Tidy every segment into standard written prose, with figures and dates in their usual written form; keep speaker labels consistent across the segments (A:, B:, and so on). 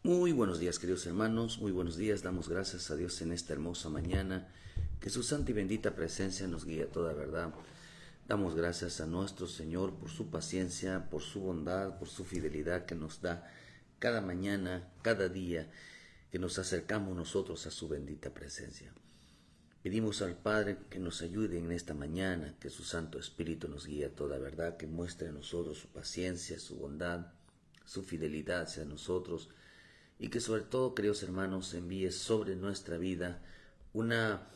A: Muy buenos días, queridos hermanos, muy buenos días. Damos gracias a Dios en esta hermosa mañana, que su santa y bendita presencia nos guíe a toda verdad. Damos gracias a nuestro Señor por su paciencia, por su bondad, por su fidelidad que nos da cada mañana, cada día, que nos acercamos nosotros a su bendita presencia. Pedimos al Padre que nos ayude en esta mañana, que su Santo Espíritu nos guíe a toda verdad, que muestre a nosotros su paciencia, su bondad, su fidelidad hacia nosotros, y que sobre todo, queridos hermanos, envíe sobre nuestra vida una,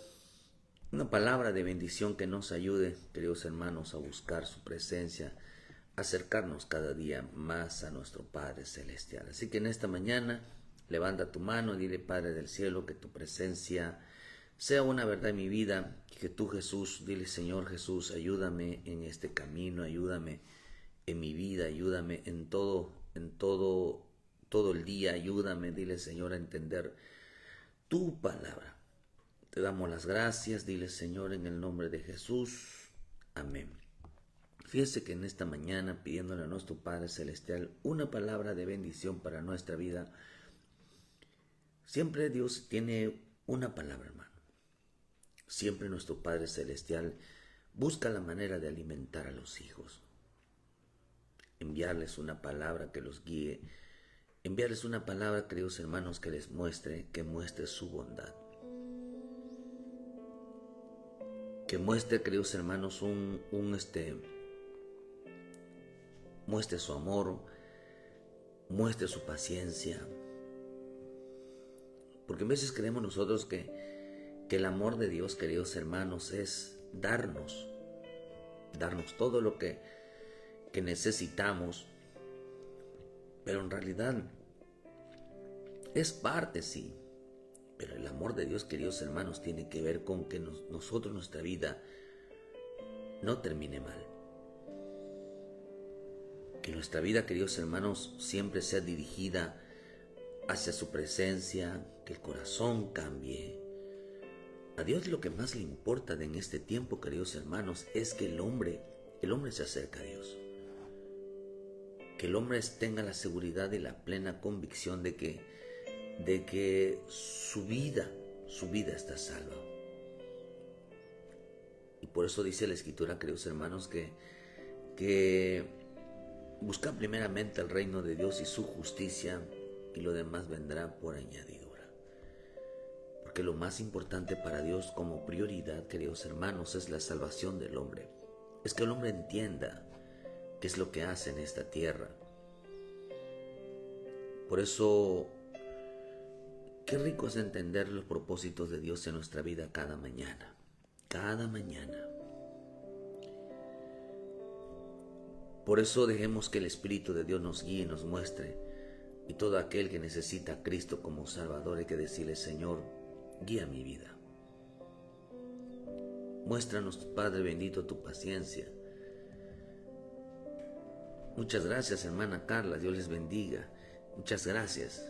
A: una palabra de bendición que nos ayude, queridos hermanos, a buscar su presencia, a acercarnos cada día más a nuestro Padre Celestial. Así que en esta mañana, levanta tu mano y dile: Padre del cielo, que tu presencia sea una verdad en mi vida, que tú, Jesús, dile: Señor Jesús, ayúdame en este camino, ayúdame en mi vida, ayúdame todo el día, ayúdame, dile: Señor, a entender tu palabra. Te damos las gracias, dile: Señor, en el nombre de Jesús, amén. Fíjese que en esta mañana, pidiéndole a nuestro Padre Celestial una palabra de bendición para nuestra vida, siempre Dios tiene una palabra, hermano. Siempre nuestro Padre Celestial busca la manera de alimentar a los hijos, enviarles una palabra que los guíe, enviarles una palabra, queridos hermanos, que les muestre, que muestre su bondad, que muestre, queridos hermanos, muestre su amor, muestre su paciencia, porque a veces creemos nosotros que el amor de Dios, queridos hermanos, es darnos todo lo que necesitamos, pero en realidad es parte, sí, pero el amor de Dios, queridos hermanos, tiene que ver con que nosotros, nuestra vida, no termine mal. Que nuestra vida, queridos hermanos, siempre sea dirigida hacia su presencia, que el corazón cambie. A Dios lo que más le importa en este tiempo, queridos hermanos, es que el hombre se acerque a Dios. Que el hombre tenga la seguridad y la plena convicción de que su vida está salva. Y por eso dice la Escritura, queridos hermanos, que busca primeramente el reino de Dios y su justicia, y lo demás vendrá por añadidura. Porque lo más importante para Dios como prioridad, queridos hermanos, es la salvación del hombre. Es que el hombre entienda qué es lo que hace en esta tierra. Por eso, qué rico es entender los propósitos de Dios en nuestra vida cada mañana. Cada mañana. Por eso dejemos que el Espíritu de Dios nos guíe y nos muestre. Y todo aquel que necesita a Cristo como Salvador, hay que decirle: Señor, guía mi vida. Muéstranos, Padre bendito, tu paciencia. Muchas gracias, hermana Carla, Dios les bendiga. Muchas gracias,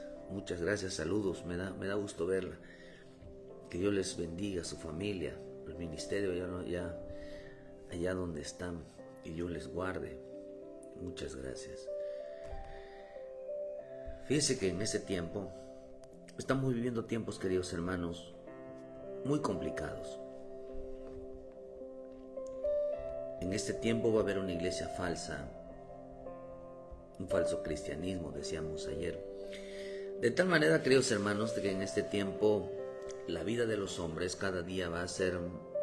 A: saludos, me da gusto verla. Que Dios les bendiga, a su familia, el ministerio allá donde están, que Dios les guarde. Muchas gracias. Fíjense que en ese tiempo estamos viviendo tiempos, queridos hermanos, muy complicados. En este tiempo va a haber una iglesia falsa, un falso cristianismo, decíamos ayer. De tal manera, queridos hermanos, que en este tiempo la vida de los hombres cada día va a ser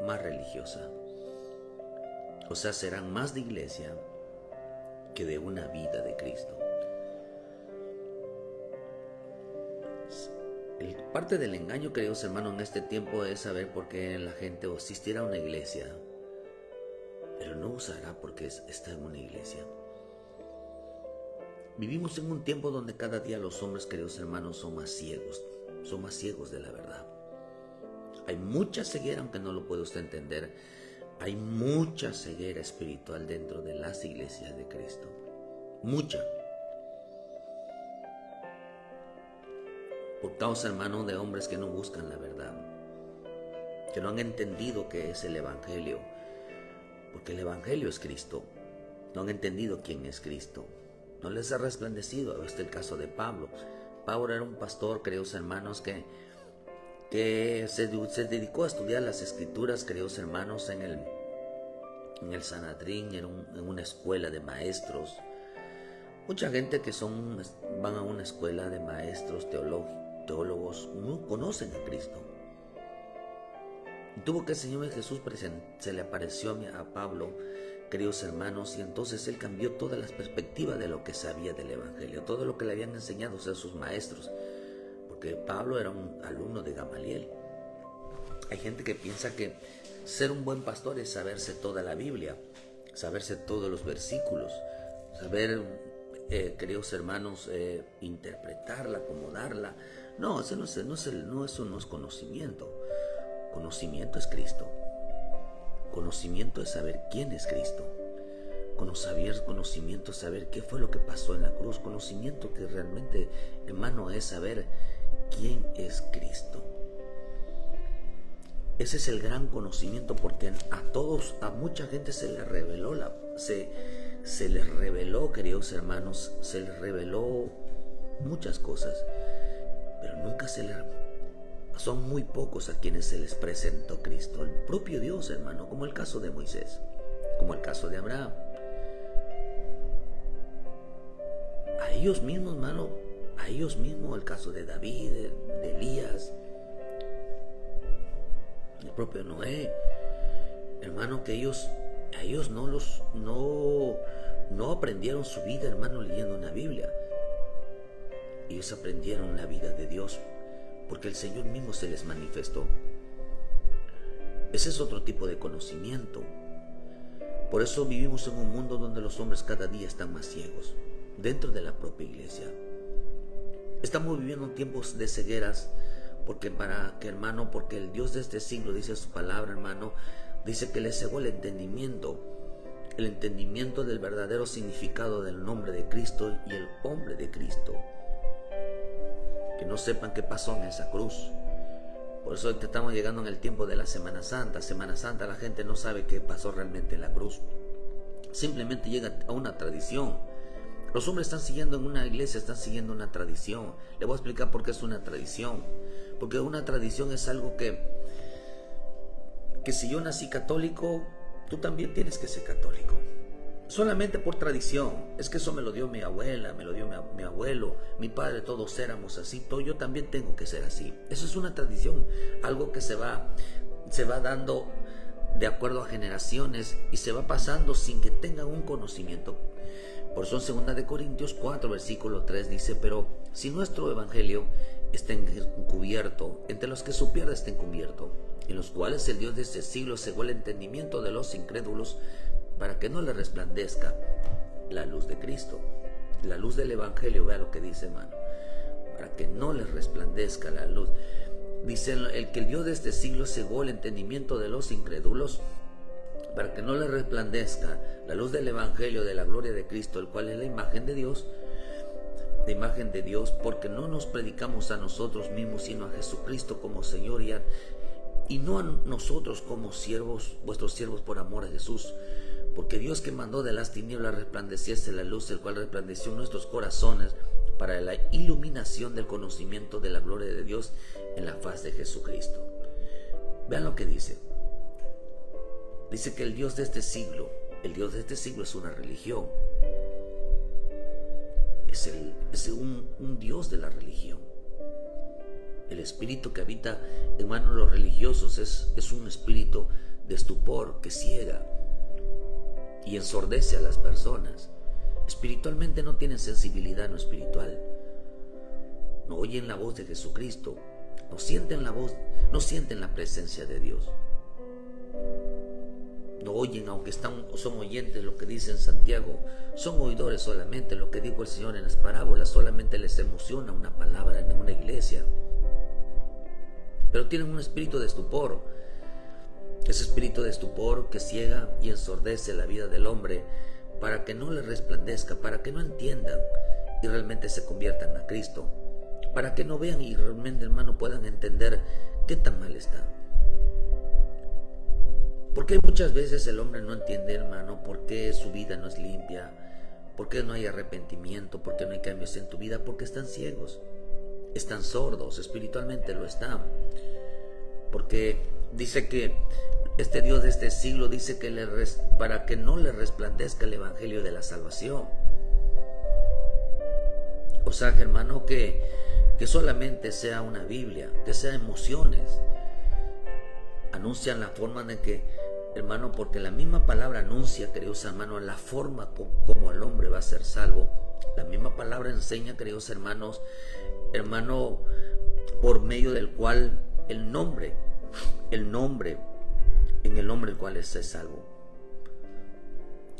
A: más religiosa. O sea, serán más de iglesia que de una vida de Cristo. Parte del engaño, queridos hermanos, en este tiempo es saber por qué la gente asistirá a una iglesia, pero no usará porque está en una iglesia. Vivimos en un tiempo donde cada día los hombres, queridos hermanos, son más ciegos de la verdad. Hay mucha ceguera, aunque no lo puede usted entender. Hay mucha ceguera espiritual dentro de las iglesias de Cristo. Mucha. Por causa, hermano, de hombres que no buscan la verdad, que no han entendido qué es el Evangelio, porque el Evangelio es Cristo. No han entendido quién es Cristo. No les ha resplandecido. Este es el caso de Pablo. Pablo era un pastor, queridos hermanos, que se dedicó a estudiar las escrituras, queridos hermanos, en el Sanedrín, en una escuela de maestros. Mucha gente que van a una escuela de maestros, teólogos, no conocen a Cristo. Y tuvo que el Señor Jesús se le apareció a Pablo, queridos hermanos, y entonces él cambió todas las perspectivas de lo que sabía del Evangelio, todo lo que le habían enseñado a sus maestros, porque Pablo era un alumno de Gamaliel. Hay gente que piensa que ser un buen pastor es saberse toda la Biblia, saberse todos los versículos, saber, queridos hermanos, interpretarla, acomodarla. No, eso no es conocimiento. Conocimiento es Cristo. Conocimiento es saber quién es Cristo. Conocimiento es saber qué fue lo que pasó en la cruz. Conocimiento que realmente, hermano, es saber quién es Cristo. Ese es el gran conocimiento, porque a mucha gente se les reveló, queridos hermanos, se les reveló muchas cosas, pero nunca son muy pocos a quienes se les presentó Cristo, el propio Dios, hermano, como el caso de Moisés, como el caso de Abraham. A ellos mismos, hermano, el caso de David, de Elías, el propio Noé, hermano, que ellos no aprendieron su vida, hermano, leyendo una Biblia. Ellos aprendieron la vida de Dios, porque el Señor mismo se les manifestó. Ese es otro tipo de conocimiento. Por eso vivimos en un mundo donde los hombres cada día están más ciegos, dentro de la propia iglesia. Estamos viviendo tiempos de cegueras, porque el Dios de este siglo, dice su palabra, hermano, dice que le cegó el entendimiento del verdadero significado del nombre de Cristo y el hombre de Cristo. Que no sepan qué pasó en esa cruz. Por eso estamos llegando en el tiempo de la Semana Santa. La gente no sabe qué pasó realmente en la cruz. Simplemente llega a una tradición. Los hombres están siguiendo en una iglesia, están siguiendo una tradición. Le voy a explicar por qué es una tradición. Porque una tradición es algo que si yo nací católico, tú también tienes que ser católico. Solamente por tradición. Es que eso me lo dio mi abuela, me lo dio mi abuelo, mi padre, todos éramos así. Yo también tengo que ser así. Eso es una tradición. Algo que se va dando de acuerdo a generaciones y se va pasando sin que tengan un conocimiento. Por eso en 2 Corintios 4, versículo 3 dice: pero si nuestro evangelio está encubierto, entre los que su piedra está encubierto, en los cuales el Dios de este siglo cegó el entendimiento de los incrédulos, para que no les resplandezca la luz de Cristo. La luz del evangelio, vea lo que dice, hermano, para que no les resplandezca la luz. Dice que el Dios de este siglo cegó el entendimiento de los incrédulos, para que no les resplandezca la luz del evangelio de la gloria de Cristo, el cual es la imagen de Dios, porque no nos predicamos a nosotros mismos, sino a Jesucristo como Señor y no a nosotros como siervos, vuestros siervos por amor a Jesús. Porque Dios, que mandó de las tinieblas resplandeciese la luz, el cual resplandeció en nuestros corazones para la iluminación del conocimiento de la gloria de Dios en la faz de Jesucristo. Vean lo que dice. Dice que el Dios de este siglo es una religión. Es un Dios de la religión. El espíritu que habita en manos de los religiosos es un espíritu de estupor que ciega y ensordece a las personas. Espiritualmente no tienen sensibilidad no espiritual. No oyen la voz de Jesucristo. No sienten la voz, no sienten la presencia de Dios. No oyen, aunque son oyentes, lo que dice en Santiago. Son oidores solamente. Lo que dijo el Señor en las parábolas solamente les emociona una palabra en una iglesia. Pero tienen un espíritu de estupor. Ese espíritu de estupor que ciega y ensordece la vida del hombre para que no le resplandezca, para que no entiendan y realmente se conviertan a Cristo, para que no vean y realmente, hermano, puedan entender qué tan mal está. Porque muchas veces el hombre no entiende, hermano, por qué su vida no es limpia, por qué no hay arrepentimiento, por qué no hay cambios en tu vida, porque están ciegos. están sordos, espiritualmente lo están. Porque dice que este Dios de este siglo dice que para que no le resplandezca el evangelio de la salvación. O sea, hermano, que solamente sea una Biblia, que sea emociones. Anuncian la forma en que, hermano, porque la misma palabra anuncia, queridos hermanos, la forma como el hombre va a ser salvo. La misma palabra enseña, queridos hermanos, por medio del cual el nombre, en el nombre del cual es salvo.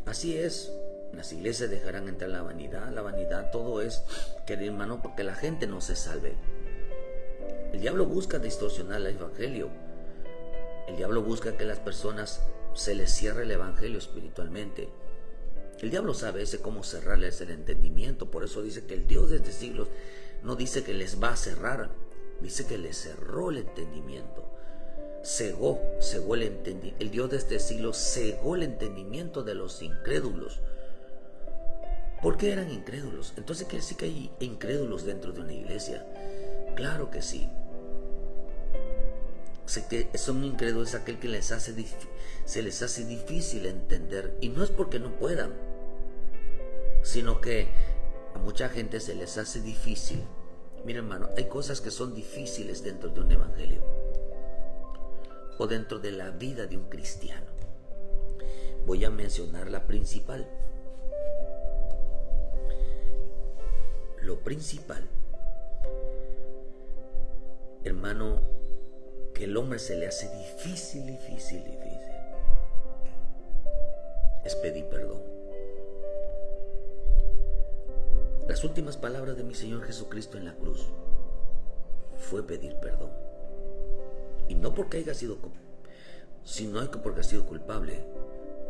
A: Así es, las iglesias dejarán entrar la vanidad, todo es, querido hermano, porque la gente no se salve. El diablo busca distorsionar el evangelio. El diablo busca que las personas se les cierre el evangelio espiritualmente. El diablo sabe cómo cerrarles el entendimiento. Por eso dice que el Dios de este siglo no dice que les va a cerrar, dice que les cerró el entendimiento. Cegó el entendimiento. El Dios de este siglo cegó el entendimiento de los incrédulos. ¿Por qué eran incrédulos? Entonces quiere decir que hay incrédulos dentro de una iglesia. Claro que sí. Sé que son incrédulos, es aquel que se les hace difícil entender, y no es porque no puedan, sino que a mucha gente se les hace difícil. Mira, hermano, hay cosas que son difíciles dentro de un evangelio o dentro de la vida de un cristiano. Voy a mencionar la principal. Lo principal, hermano, que el hombre se le hace difícil, es pedir perdón. Las últimas palabras de mi Señor Jesucristo en la cruz fue pedir perdón. Y no porque haya sido, sino porque ha sido culpable,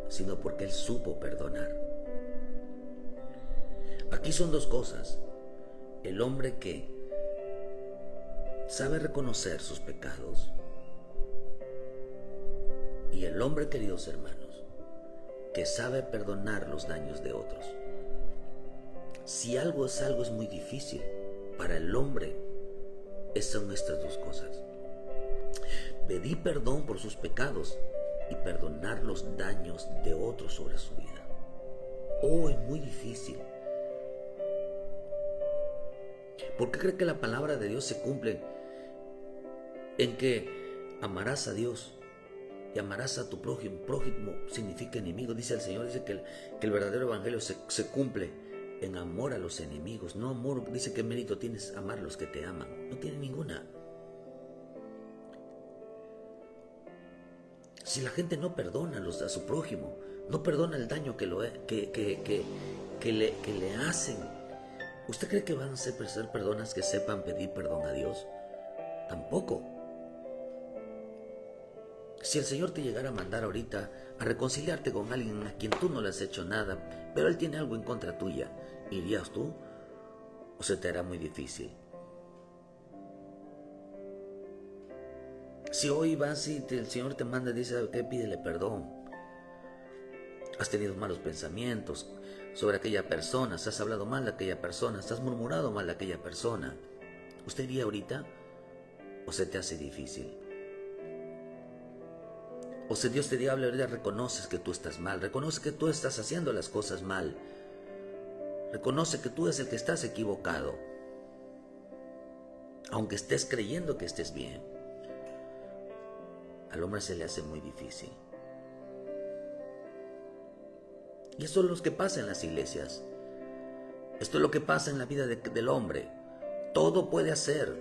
A: sino porque Él supo perdonar. Aquí son dos cosas. El hombre que sabe reconocer sus pecados y el hombre, queridos hermanos, que sabe perdonar los daños de otros. Si algo es muy difícil para el hombre, son estas dos cosas: pedir perdón por sus pecados y perdonar los daños de otros sobre su vida. Es muy difícil. ¿Por qué cree que la palabra de Dios se cumple en que amarás a Dios y amarás a tu prójimo? Prójimo significa enemigo. Dice el Señor, dice que el verdadero evangelio se cumple en amor a los enemigos. No amor, dice que mérito tienes amar a los que te aman. No tiene ninguna. Si la gente no perdona a su prójimo, no perdona el daño que le hacen, ¿usted cree que van a ser personas que sepan pedir perdón a Dios? Tampoco. Si el Señor te llegara a mandar ahorita a reconciliarte con alguien a quien tú no le has hecho nada, pero él tiene algo en contra tuya, ¿irías tú? ¿O se te hará muy difícil? Si hoy vas y el Señor te manda y dice, ¿sabes qué? Pídele perdón. Has tenido malos pensamientos sobre aquella persona, has hablado mal de aquella persona, has murmurado mal de aquella persona. ¿Usted iría ahorita? ¿O se te hace difícil? O si Dios te diga, ahorita reconoces que tú estás mal, reconoce que tú estás haciendo las cosas mal, reconoce que tú eres el que estás equivocado, aunque estés creyendo que estés bien. Al hombre se le hace muy difícil. Y eso es lo que pasa en las iglesias. Esto es lo que pasa en la vida del hombre. Todo puede hacer,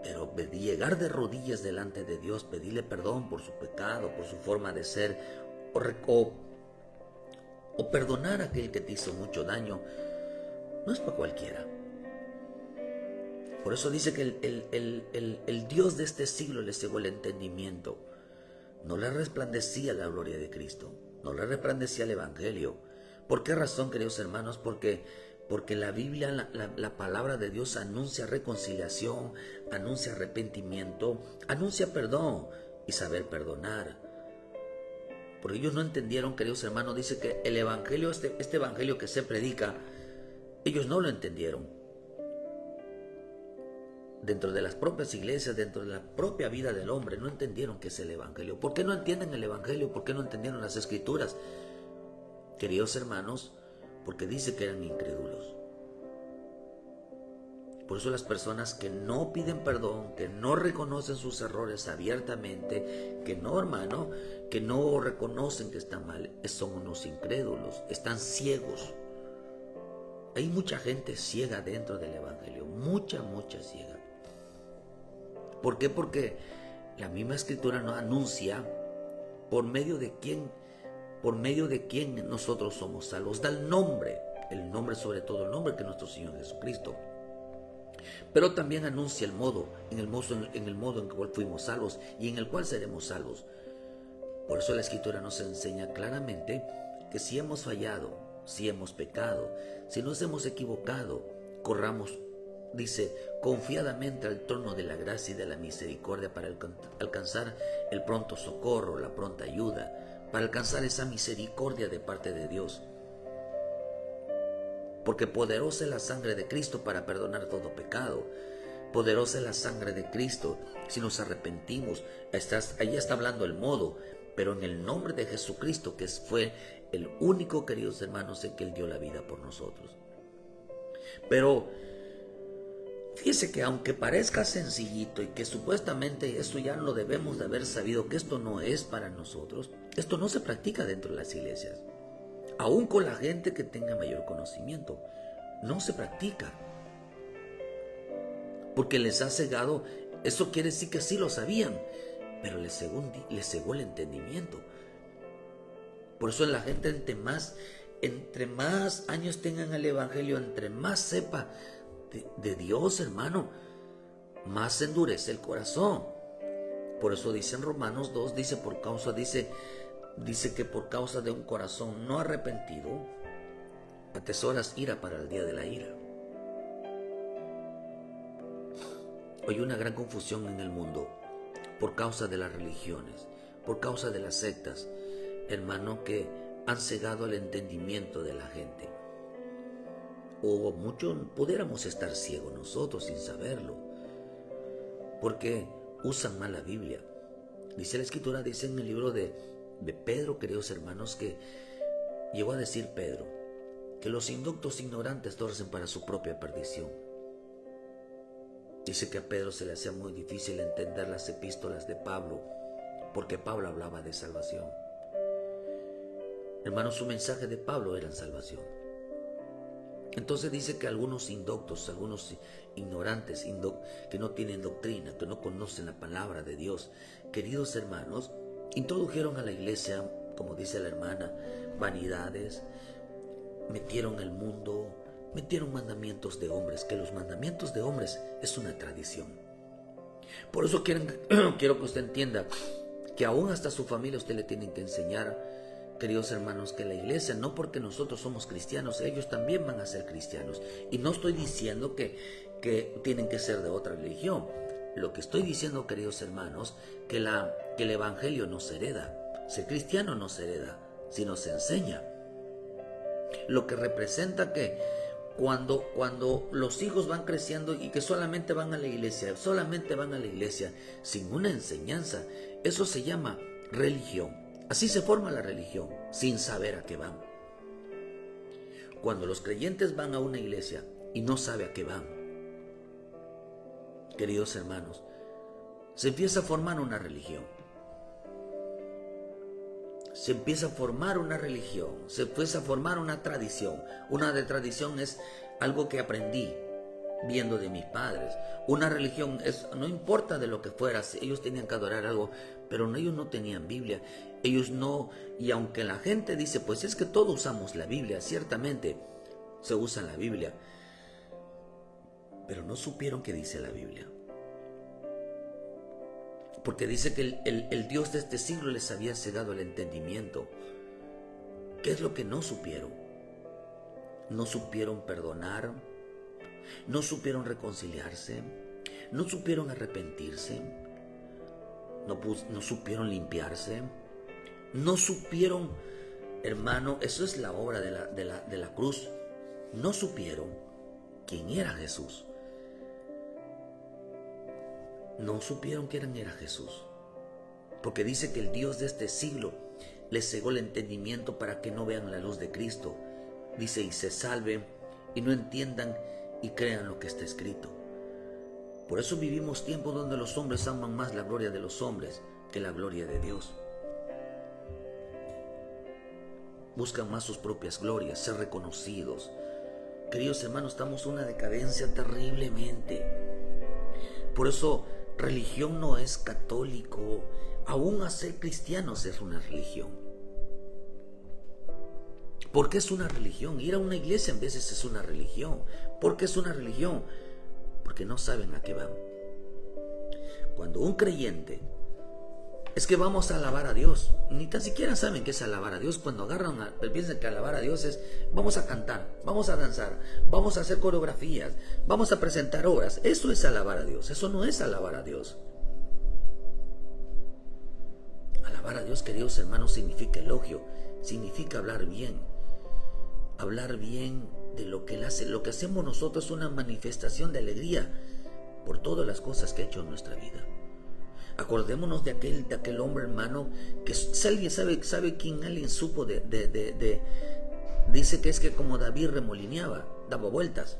A: pero llegar de rodillas delante de Dios, pedirle perdón por su pecado, por su forma de ser, o perdonar a aquel que te hizo mucho daño, no es para cualquiera. Por eso dice que el Dios de este siglo le cegó el entendimiento. No le resplandecía la gloria de Cristo, no le resplandecía el evangelio. ¿Por qué razón, queridos hermanos? Porque la Biblia, la palabra de Dios anuncia reconciliación, anuncia arrepentimiento, anuncia perdón y saber perdonar. Porque ellos no entendieron, queridos hermanos, dice que el evangelio, este evangelio que se predica, ellos no lo entendieron. dentro de las propias iglesias, dentro de la propia vida del hombre, no entendieron qué es el Evangelio. ¿Por qué no entienden el Evangelio? ¿Por qué no entendieron las Escrituras? Queridos hermanos, porque dice que eran incrédulos. Por eso las personas que no piden perdón, que no reconocen sus errores abiertamente, que no, hermano, que no reconocen que están mal, son unos incrédulos, están ciegos. Hay mucha gente ciega dentro del Evangelio, mucha ciega. ¿Por qué? Porque la misma Escritura nos anuncia por medio de quién nosotros somos salvos. Da el nombre sobre todo el nombre que es nuestro Señor Jesucristo. Pero también anuncia el modo en el modo en el cual fuimos salvos y en el cual seremos salvos. Por eso la Escritura nos enseña claramente que si hemos fallado, si hemos pecado, si nos hemos equivocado, corramos, dice, confiadamente al trono de la gracia y de la misericordia para alcanzar el pronto socorro, la pronta ayuda, para alcanzar esa misericordia de parte de Dios. Porque poderosa es la sangre de Cristo para perdonar todo pecado. Poderosa es la sangre de Cristo si nos arrepentimos. Ahí está hablando el modo, pero en el nombre de Jesucristo, que fue el único, queridos hermanos, en que Él dio la vida por nosotros. Pero fíjese que aunque parezca sencillito y que supuestamente esto ya lo debemos de haber sabido, que esto no es para nosotros, esto no se practica dentro de las iglesias. Aún con la gente que tenga mayor conocimiento, no se practica. Porque les ha cegado, eso quiere decir que sí lo sabían, pero les cegó el entendimiento. Por eso la gente entre más años tengan el Evangelio, entre más sepa de Dios, hermano, más se endurece el corazón. Por eso dice en Romanos 2, dice que por causa de un corazón no arrepentido, atesoras ira para el día de la ira. Hoy hay una gran confusión en el mundo por causa de las religiones, por causa de las sectas, hermano, que han cegado el entendimiento de la gente. O muchos pudiéramos estar ciegos nosotros sin saberlo, porque usan mal la Biblia. Dice la Escritura, dice en el libro de Pedro, queridos hermanos, que llegó a decir Pedro, que los indoctos ignorantes torcen para su propia perdición. Dice que a Pedro se le hacía muy difícil entender las epístolas de Pablo, porque Pablo hablaba de salvación. Hermanos, su mensaje de Pablo era salvación. Entonces dice que algunos indoctos, algunos ignorantes, que no tienen doctrina, que no conocen la palabra de Dios, queridos hermanos, introdujeron a la iglesia, como dice la hermana, vanidades, metieron el mundo, metieron mandamientos de hombres, que los mandamientos de hombres es una tradición. Por eso quiero que usted entienda que aún hasta su familia usted le tienen que enseñar, queridos hermanos, que la iglesia, no porque nosotros somos cristianos, ellos también van a ser cristianos. Y no estoy diciendo que tienen que ser de otra religión. Lo que estoy diciendo, queridos hermanos, que el evangelio no se hereda. Ser cristiano no se hereda, sino se enseña. Lo que representa que cuando los hijos van creciendo y que solamente van a la iglesia, sin una enseñanza, eso se llama religión. Así se forma la religión, sin saber a qué van. Cuando los creyentes van a una iglesia y no saben a qué van, queridos hermanos, se empieza a formar una religión. Se empieza a formar una religión, se empieza a formar una tradición. Una de tradición es algo que aprendí viendo de mis padres. Una religión no importa de lo que fuera, ellos tenían que adorar algo, pero ellos no tenían Biblia. Ellos no, y aunque la gente dice, pues es que todos usamos la Biblia, ciertamente se usa la Biblia, pero no supieron qué dice la Biblia. Porque dice que el Dios de este siglo les había cegado el entendimiento. ¿Qué es lo que no supieron? No supieron perdonar, no supieron reconciliarse, no supieron arrepentirse, no supieron limpiarse, no supieron, hermano, eso es la obra de la cruz, no supieron quién era Jesús. no supieron quién era Jesús. Porque dice que el Dios de este siglo les cegó el entendimiento para que no vean la luz de Cristo. Dice, y se salven y no entiendan y crean lo que está escrito. Por eso vivimos tiempos donde los hombres aman más la gloria de los hombres que la gloria de Dios. Buscan más sus propias glorias, ser reconocidos. Queridos hermanos, estamos en una decadencia terriblemente. Por eso, religión no es católico. Aún a ser cristianos es una religión. ¿Por qué es una religión? Ir a una iglesia en veces es una religión. ¿Por qué es una religión? Porque no saben a qué van. Cuando un creyente es que vamos a alabar a Dios, ni tan siquiera saben qué es alabar a Dios. Cuando piensan que alabar a Dios es vamos a cantar, vamos a danzar, vamos a hacer coreografías, vamos a presentar obras. Eso es alabar a Dios. Eso no es alabar a Dios. Alabar a Dios, queridos hermanos, significa elogio, significa hablar bien. Hablar bien de lo que Él hace. Lo que hacemos nosotros es una manifestación de alegría por todas las cosas que ha hecho en nuestra vida. Acordémonos de aquel hombre, hermano, que si alguien sabe quién alguien supo dice que es que como David remolineaba, daba vueltas.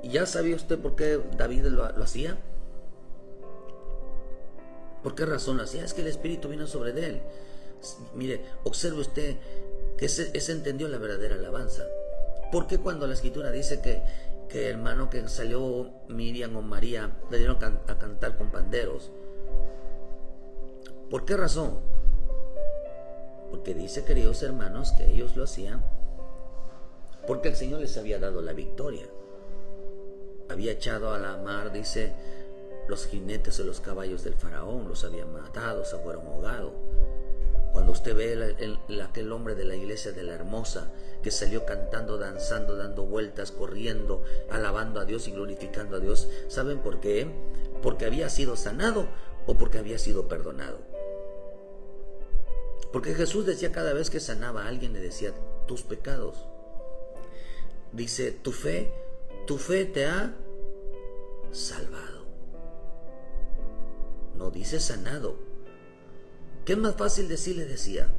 A: ¿Y ya sabía usted por qué David lo hacía? ¿Por qué razón lo hacía? Es que el Espíritu vino sobre él. Mire, observe usted que ese entendió la verdadera alabanza. ¿Por qué cuando la Escritura dice que hermano, que salió Miriam o María, le dieron a cantar con panderos? ¿Por qué razón? Porque dice, queridos hermanos, que ellos lo hacían porque el Señor les había dado la victoria. Había echado a la mar, dice, los jinetes de los caballos del faraón, los había matado, se fueron ahogados. Cuando usted ve aquel hombre de la iglesia de la Hermosa que salió cantando, danzando, dando vueltas, corriendo, alabando a Dios y glorificando a Dios, ¿saben por qué? Porque había sido sanado o porque había sido perdonado. Porque Jesús decía cada vez que sanaba a alguien, le decía, tus pecados. Dice, tu fe te ha salvado. No dice sanado. ¿Qué es más fácil decirle? Decía,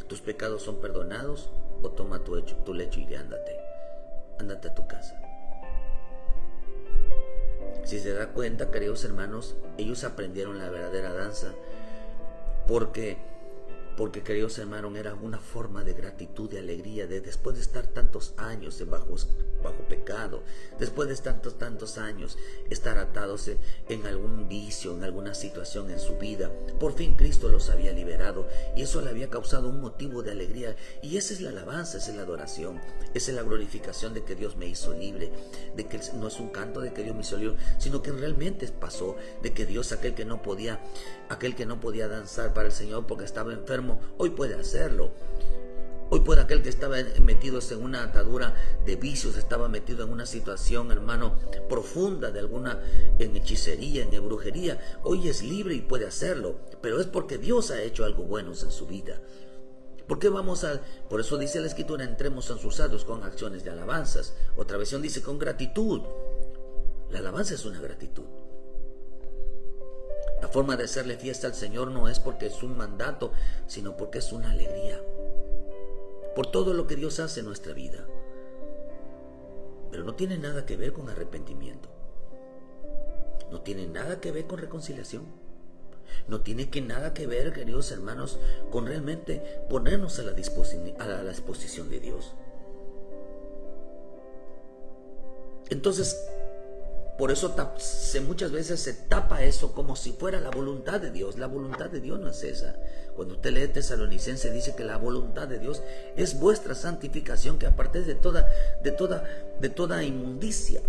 A: tus pecados son perdonados, o toma tu lecho y ándate a tu casa. Si se da cuenta, queridos hermanos, ellos aprendieron la verdadera danza porque, queridos hermanos, era una forma de gratitud, de alegría, de después de estar tantos años bajo pecado, después de tantos años estar atados en algún vicio, en alguna situación en su vida. Por fin Cristo los había liberado y eso le había causado un motivo de alegría. Y esa es la alabanza, esa es la adoración, esa es la glorificación de que Dios me hizo libre, de que no es un canto de que Dios me hizo libre, sino que realmente pasó, de que Dios, aquel que no podía danzar para el Señor porque estaba enfermo, hoy puede hacerlo. Hoy puede aquel que estaba metido en una atadura de vicios, estaba metido en una situación, hermano, profunda en hechicería, en brujería, hoy es libre y puede hacerlo, pero es porque Dios ha hecho algo bueno en su vida. Por eso dice la Escritura, entremos en sus atrios con acciones de alabanzas. Otra versión dice con gratitud. La alabanza es una gratitud. La forma de hacerle fiesta al Señor no es porque es un mandato, sino porque es una alegría por todo lo que Dios hace en nuestra vida. Pero no tiene nada que ver con arrepentimiento. No tiene nada que ver con reconciliación. No tiene nada que ver, queridos hermanos, con realmente ponernos a la disposición de Dios. Entonces, por eso muchas veces se tapa eso como si fuera la voluntad de Dios. La voluntad de Dios no es esa. Cuando usted lee Tesalonicenses dice que la voluntad de Dios es vuestra santificación, que apartéis de toda inmundicia.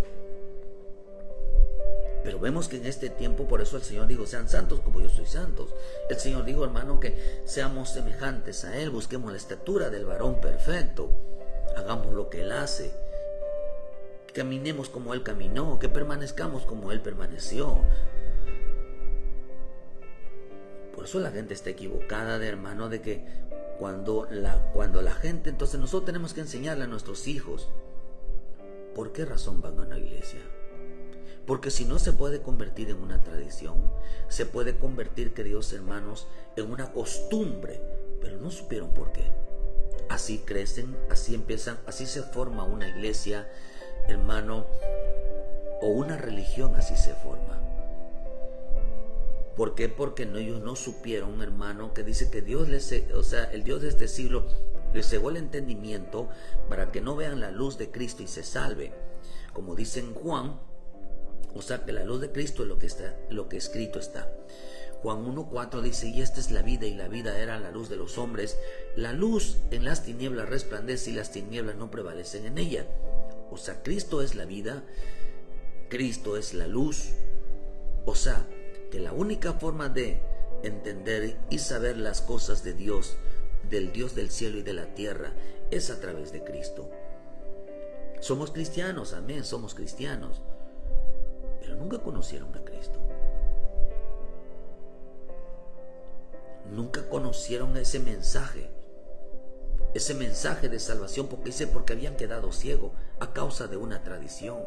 A: Pero vemos que en este tiempo, por eso el Señor dijo, sean santos como yo soy santos. El Señor dijo, hermano, que seamos semejantes a Él, busquemos la estatura del varón perfecto, hagamos lo que Él hace, caminemos como Él caminó, que permanezcamos como Él permaneció. Por eso la gente está equivocada, hermano, de que cuando la gente, entonces nosotros tenemos que enseñarle a nuestros hijos, ¿por qué razón van a una iglesia? Porque si no, se puede convertir en una tradición, se puede convertir, queridos hermanos, en una costumbre, pero no supieron por qué. Así crecen, así empiezan, así se forma una iglesia, hermano, o una religión, así se forma. ¿Por qué? Porque ellos no supieron, hermano, que dice que Dios el Dios de este siglo les cegó el entendimiento para que no vean la luz de Cristo y se salve. Como dice en Juan, o sea que la luz de Cristo es lo que escrito está. Juan 1:4 dice, y esta es la vida, y la vida era la luz de los hombres. La luz en las tinieblas resplandece y las tinieblas no prevalecen en ella. O sea, Cristo es la vida, Cristo es la luz. O sea, que la única forma de entender y saber las cosas de Dios, del Dios del cielo y de la tierra, es a través de Cristo. Somos cristianos, amén, somos cristianos, pero nunca conocieron a Cristo. Nunca conocieron ese mensaje de salvación, porque habían quedado ciegos a causa de una tradición.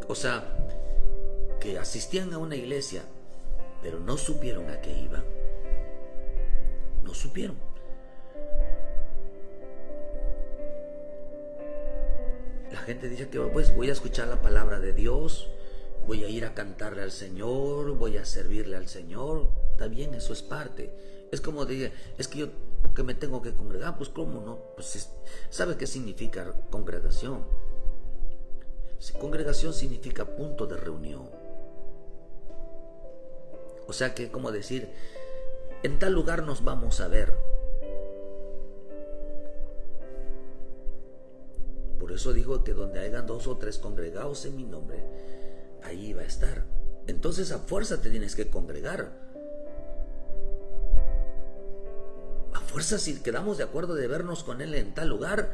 A: O sea, que asistían a una iglesia, pero no supieron a qué iban. No supieron. La gente dice que pues voy a escuchar la palabra de Dios, voy a ir a cantarle al Señor, voy a servirle al Señor. Está bien, eso es parte. Es como dije, es que yo que me tengo que congregar, pues cómo no, pues ¿sabe qué significa congregación? Congregación significa punto de reunión. O sea que como decir, en tal lugar nos vamos a ver. Por eso digo que donde hayan 2 o 3 congregados en mi nombre, ahí va a estar. Entonces a fuerza te tienes que congregar. A fuerza, si quedamos de acuerdo de vernos con él en tal lugar,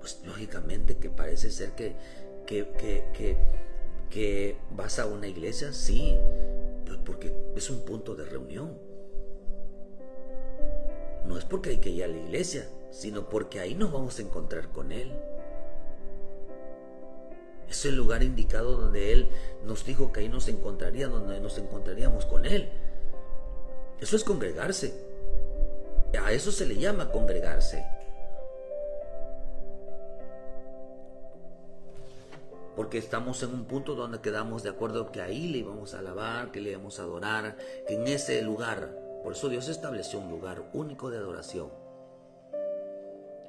A: pues lógicamente que parece ser que vas a una iglesia, sí, porque es un punto de reunión. No es porque hay que ir a la iglesia, sino porque ahí nos vamos a encontrar con Él. Es el lugar indicado donde Él nos dijo que ahí nos encontraría, donde nos encontraríamos con Él. Eso es congregarse. A eso se le llama congregarse. Porque estamos en un punto donde quedamos de acuerdo que ahí le íbamos a alabar, que le íbamos a adorar, que en ese lugar. Por eso Dios estableció un lugar único de adoración.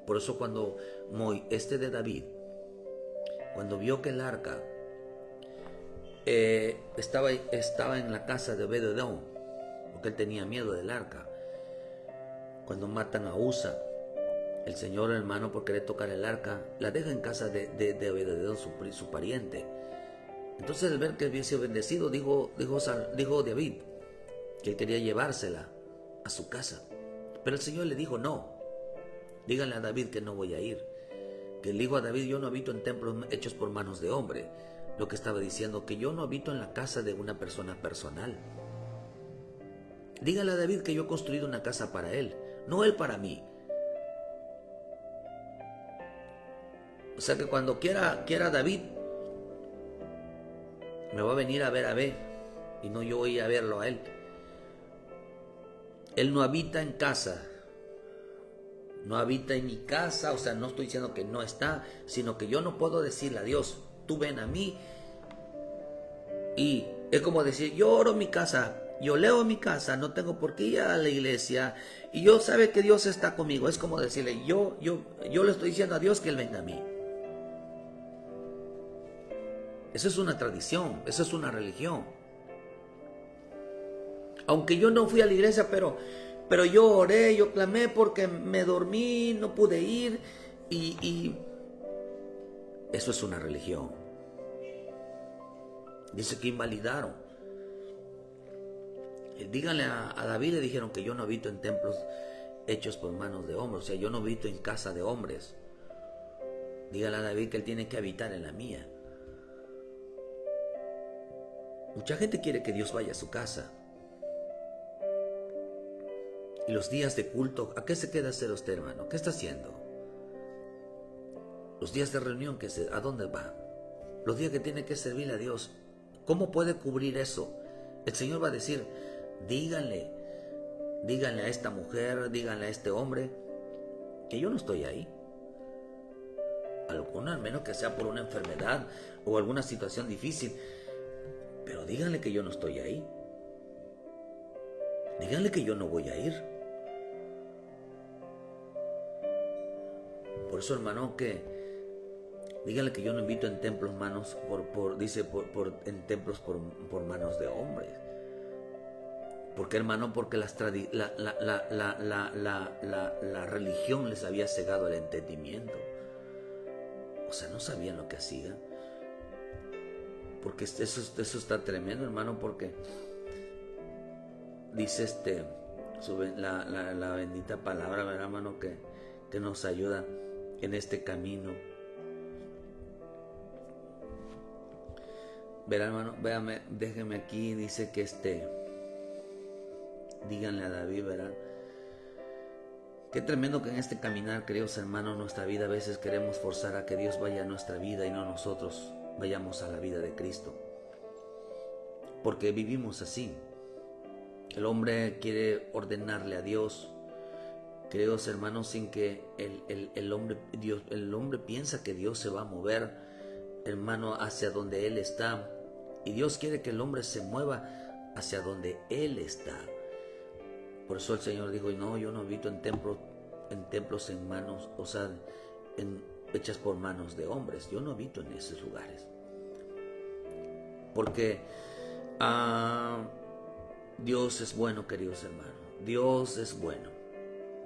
A: Por eso cuando de David, cuando vio que el arca estaba en la casa de Obed-edom, porque él tenía miedo del arca, cuando matan a Usa, el Señor, hermano, por querer tocar el arca, la deja en casa de Obed-edom, su pariente. Entonces, al ver que había sido bendecido, dijo David que él quería llevársela a su casa. Pero el Señor le dijo, no, díganle a David que no voy a ir. Que él dijo a David, yo no habito en templos hechos por manos de hombre. Lo que estaba diciendo, que yo no habito en la casa de una persona personal. Dígale a David que yo he construido una casa para él, no él para mí. O sea que cuando quiera David, me va a venir a ver a B, y no yo voy a verlo a él. Él no habita en casa, no habita en mi casa, o sea, no estoy diciendo que no está, sino que yo no puedo decirle a Dios, tú ven a mí. Y es como decir, yo oro en mi casa, yo leo en mi casa, no tengo por qué ir a la iglesia, y yo sabe que Dios está conmigo. Es como decirle, yo le estoy diciendo a Dios que Él venga a mí. Eso es una tradición, eso es una religión. Aunque yo no fui a la iglesia, pero yo oré, yo clamé porque me dormí, no pude ir, y eso es una religión. Dice que invalidaron. Díganle a David, le dijeron que yo no habito en templos hechos por manos de hombres, o sea, yo no habito en casa de hombres. Dígale a David que él tiene que habitar en la mía. Mucha gente quiere que Dios vaya a su casa. Y los días de culto, ¿a qué se queda hacer usted, hermano? ¿Qué está haciendo? Los días de reunión, ¿a dónde va? Los días que tiene que servirle a Dios. ¿Cómo puede cubrir eso? El Señor va a decir, díganle a esta mujer, díganle a este hombre, que yo no estoy ahí. Alguno, al menos que sea por una enfermedad o alguna situación difícil. Pero díganle que yo no estoy ahí. Díganle que yo no voy a ir. Por eso, hermano, díganle que yo no invito en templos manos en templos por manos de hombres. ¿Por qué, hermano? Porque la religión les había cegado el entendimiento. O sea, no sabían lo que hacían. Porque eso está tremendo, hermano, porque dice la bendita palabra, ¿verdad, hermano? Que nos ayuda en este camino. Verá, hermano, véame, déjeme aquí, dice que díganle a David, ¿verdad? Qué tremendo que en este caminar, queridos hermanos, nuestra vida a veces queremos forzar a que Dios vaya a nuestra vida y no nosotros vayamos a la vida de Cristo. Porque vivimos así. El hombre quiere ordenarle a Dios, queridos hermanos, sin que el hombre piensa que Dios se va a mover, hermano, hacia donde Él está. Y Dios quiere que el hombre se mueva hacia donde Él está. Por eso el Señor dijo, no, yo no habito en templos en manos, o sea, hechas por manos de hombres. Yo no habito en esos lugares. Porque Dios es bueno, queridos hermanos. Dios es bueno.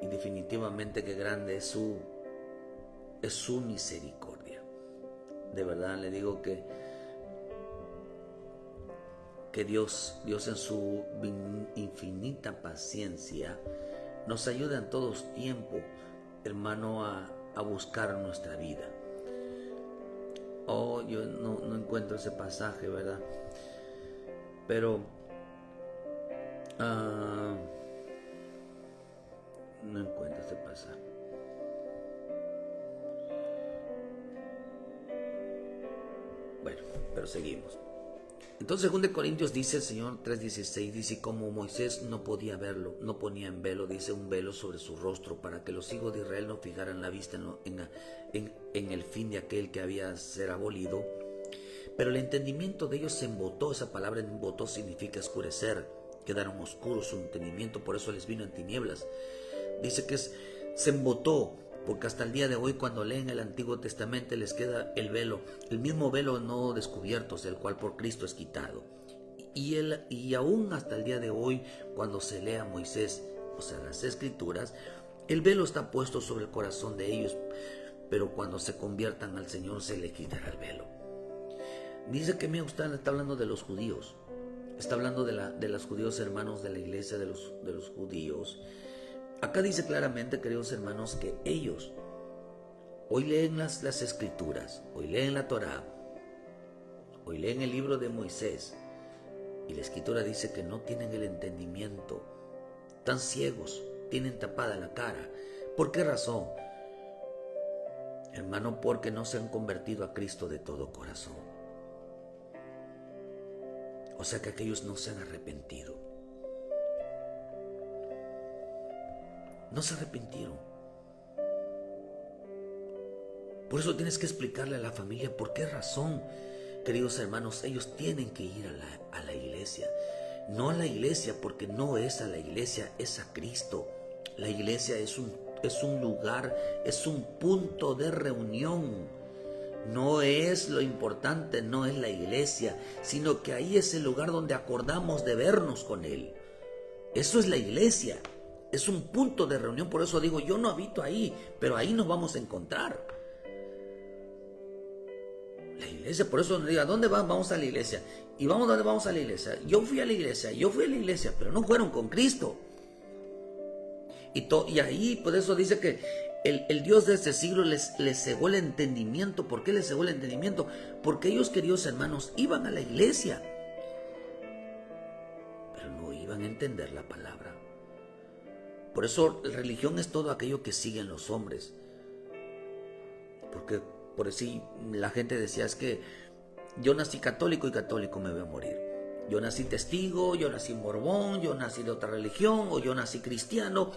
A: Y definitivamente que grande es su misericordia. De verdad le digo que Dios en su infinita paciencia nos ayuda en todos tiempos, hermano, a buscar nuestra vida. Yo no encuentro ese pasaje, ¿verdad? Pero no encuentro ese pasaje. Bueno, pero seguimos. Entonces, 2 Corintios dice el Señor 3:16, dice, como Moisés no podía verlo, no ponía en velo, dice, un velo sobre su rostro, para que los hijos de Israel no fijaran la vista en el fin de aquel que había de ser abolido. Pero el entendimiento de ellos se embotó. Esa palabra embotó significa oscurecer. Quedaron oscuros su entendimiento, por eso les vino en tinieblas. Dice que se embotó. Porque hasta el día de hoy, cuando leen el Antiguo Testamento, les queda el velo, el mismo velo no descubierto, el cual por Cristo es quitado. Y aún hasta el día de hoy, cuando se lea Moisés, o sea, las Escrituras, el velo está puesto sobre el corazón de ellos, pero cuando se conviertan al Señor, se les quitará el velo. Dice que usted está hablando de los judíos, está hablando de los judíos, hermanos de la iglesia de los judíos. Acá dice claramente, queridos hermanos, que ellos hoy leen las Escrituras, hoy leen la Torá, hoy leen el libro de Moisés, y la Escritura dice que no tienen el entendimiento, están ciegos, tienen tapada la cara. ¿Por qué razón? Hermano, porque no se han convertido a Cristo de todo corazón. O sea que aquellos no se han arrepentido. No se arrepintieron. Por eso tienes que explicarle a la familia por qué razón, queridos hermanos, ellos tienen que ir a la iglesia. No a la iglesia porque no es a la iglesia, es a Cristo. La iglesia es un lugar, es un punto de reunión. No es lo importante, no es la iglesia, sino que ahí es el lugar donde acordamos de vernos con Él. Eso es la iglesia. Es un punto de reunión, por eso digo, yo no habito ahí, pero ahí nos vamos a encontrar. La iglesia, por eso diga, ¿dónde van? Vamos a la iglesia. ¿Y dónde vamos a la iglesia? Yo fui a la iglesia, pero no fueron con Cristo. Y ahí, por eso dice que el Dios de este siglo les cegó el entendimiento. ¿Por qué les cegó el entendimiento? Porque ellos, queridos hermanos, iban a la iglesia, pero no iban a entender la palabra. Por eso la religión es todo aquello que siguen los hombres. Porque Por así la gente decía, es que yo nací católico y católico me voy a morir. Yo nací testigo, yo nací mormón, yo nací de otra religión o yo nací cristiano.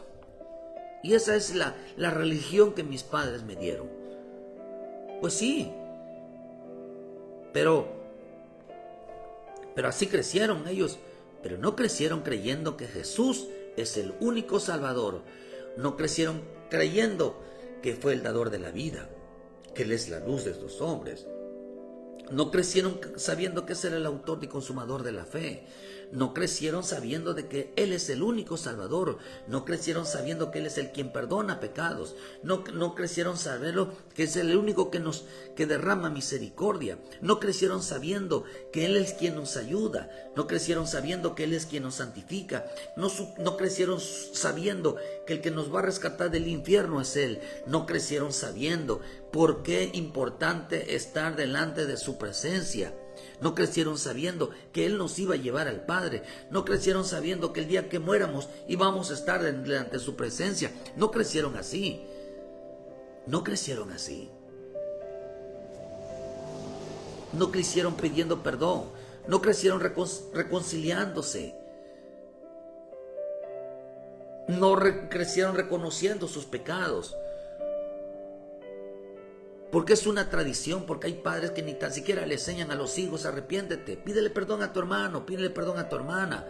A: Y esa es la religión que mis padres me dieron. Pues sí, pero así crecieron ellos. Pero no crecieron creyendo que Jesús es el único Salvador. No crecieron creyendo que fue el dador de la vida, que Él es la luz de los hombres. No crecieron sabiendo que Él era el autor y consumador de la fe. No crecieron sabiendo de que Él es el único Salvador. No crecieron sabiendo que Él es el quien perdona pecados. No crecieron sabiendo que es el único que derrama misericordia. No crecieron sabiendo que Él es quien nos ayuda. No crecieron sabiendo que Él es quien nos santifica. No crecieron sabiendo que el que nos va a rescatar del infierno es Él. No crecieron sabiendo por qué importante estar delante de su presencia. No crecieron sabiendo que Él nos iba a llevar al Padre. No crecieron sabiendo que el día que muéramos íbamos a estar delante de su presencia. No crecieron así. No crecieron así. No crecieron pidiendo perdón. No crecieron reconciliándose. No crecieron reconociendo sus pecados. Porque es una tradición, porque hay padres que ni tan siquiera le enseñan a los hijos: arrepiéntete, pídele perdón a tu hermano, pídele perdón a tu hermana.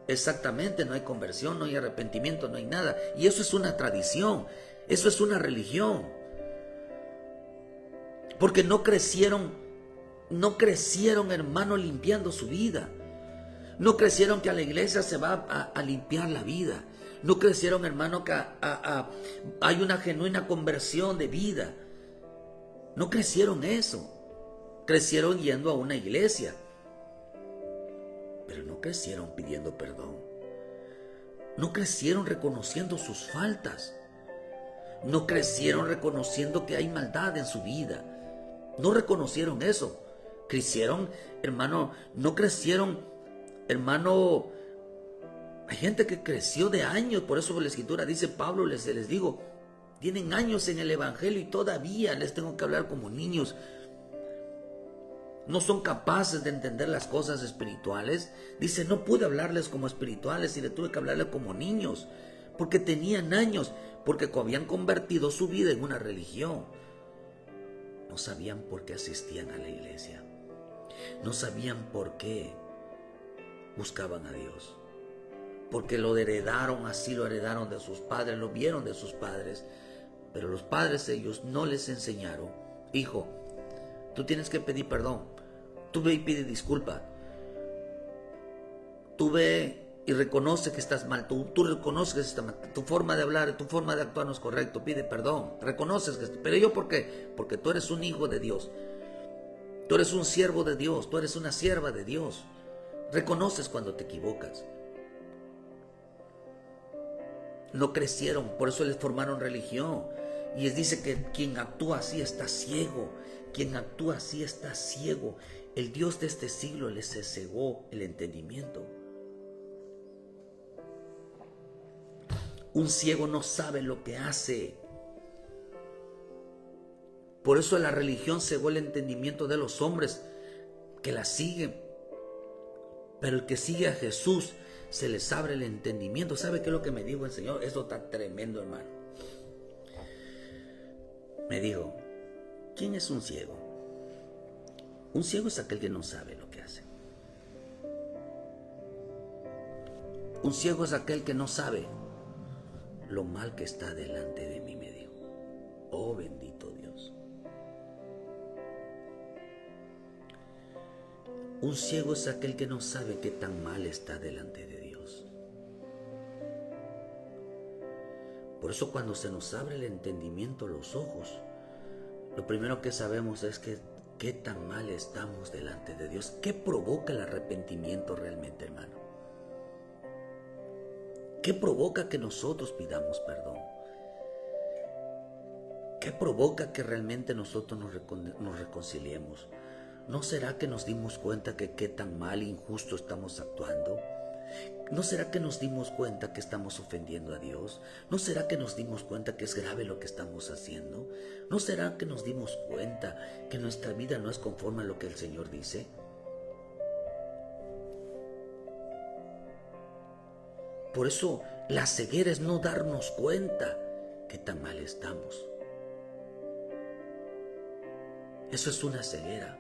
A: Exactamente, no hay conversión, no hay arrepentimiento, no hay nada. Y eso es una tradición, eso es una religión. Porque no crecieron, hermano, limpiando su vida. No crecieron que a la iglesia se va a limpiar la vida. No crecieron, hermano, que hay una genuina conversión de vida. No crecieron eso. Crecieron yendo a una iglesia. Pero no crecieron pidiendo perdón. No crecieron reconociendo sus faltas. No crecieron reconociendo que hay maldad en su vida. No reconocieron eso. Crecieron, hermano, no crecieron, hermano. Hay gente que creció de años, por eso la Escritura dice, Pablo les digo, tienen años en el Evangelio y todavía les tengo que hablar como niños. No son capaces de entender las cosas espirituales. Dice, no pude hablarles como espirituales y le tuve que hablarles como niños, porque tenían años, porque habían convertido su vida en una religión. No sabían por qué asistían a la iglesia. No sabían por qué buscaban a Dios. Porque lo heredaron, así lo heredaron de sus padres, lo vieron de sus padres. Pero los padres, ellos no les enseñaron: hijo, tú tienes que pedir perdón. Tú ve y pide disculpa. Tú ve y reconoce que estás mal. Tú reconoces que estás mal. Tu forma de hablar, tu forma de actuar no es correcto. Pide perdón. Reconoces que... Pero yo, ¿por qué? Porque tú eres un hijo de Dios. Tú eres un siervo de Dios. Tú eres una sierva de Dios. Reconoces cuando te equivocas. No crecieron, por eso les formaron religión. Y les dice que quien actúa así está ciego. Quien actúa así está ciego. El Dios de este siglo les cegó el entendimiento. Un ciego no sabe lo que hace. Por eso la religión cegó el entendimiento de los hombres que la siguen. Pero el que sigue a Jesús, se les abre el entendimiento. ¿Sabe qué es lo que me dijo el Señor? Esto está tremendo, hermano. Me dijo, ¿quién es un ciego? Un ciego es aquel que no sabe lo que hace. Un ciego es aquel que no sabe lo mal que está delante de mí, me dijo. Oh, bendito Dios. Un ciego es aquel que no sabe qué tan mal está delante de Dios. Por eso cuando se nos abre el entendimiento, los ojos, lo primero que sabemos es que qué tan mal estamos delante de Dios. ¿Qué provoca el arrepentimiento realmente, hermano? ¿Qué provoca que nosotros pidamos perdón? ¿Qué provoca que realmente nosotros nos reconciliemos? ¿No será que nos dimos cuenta que qué tan mal e injusto estamos actuando? ¿No será que nos dimos cuenta que estamos ofendiendo a Dios? ¿No será que nos dimos cuenta que es grave lo que estamos haciendo? ¿No será que nos dimos cuenta que nuestra vida no es conforme a lo que el Señor dice? Por eso la ceguera es no darnos cuenta que tan mal estamos. Eso es una ceguera.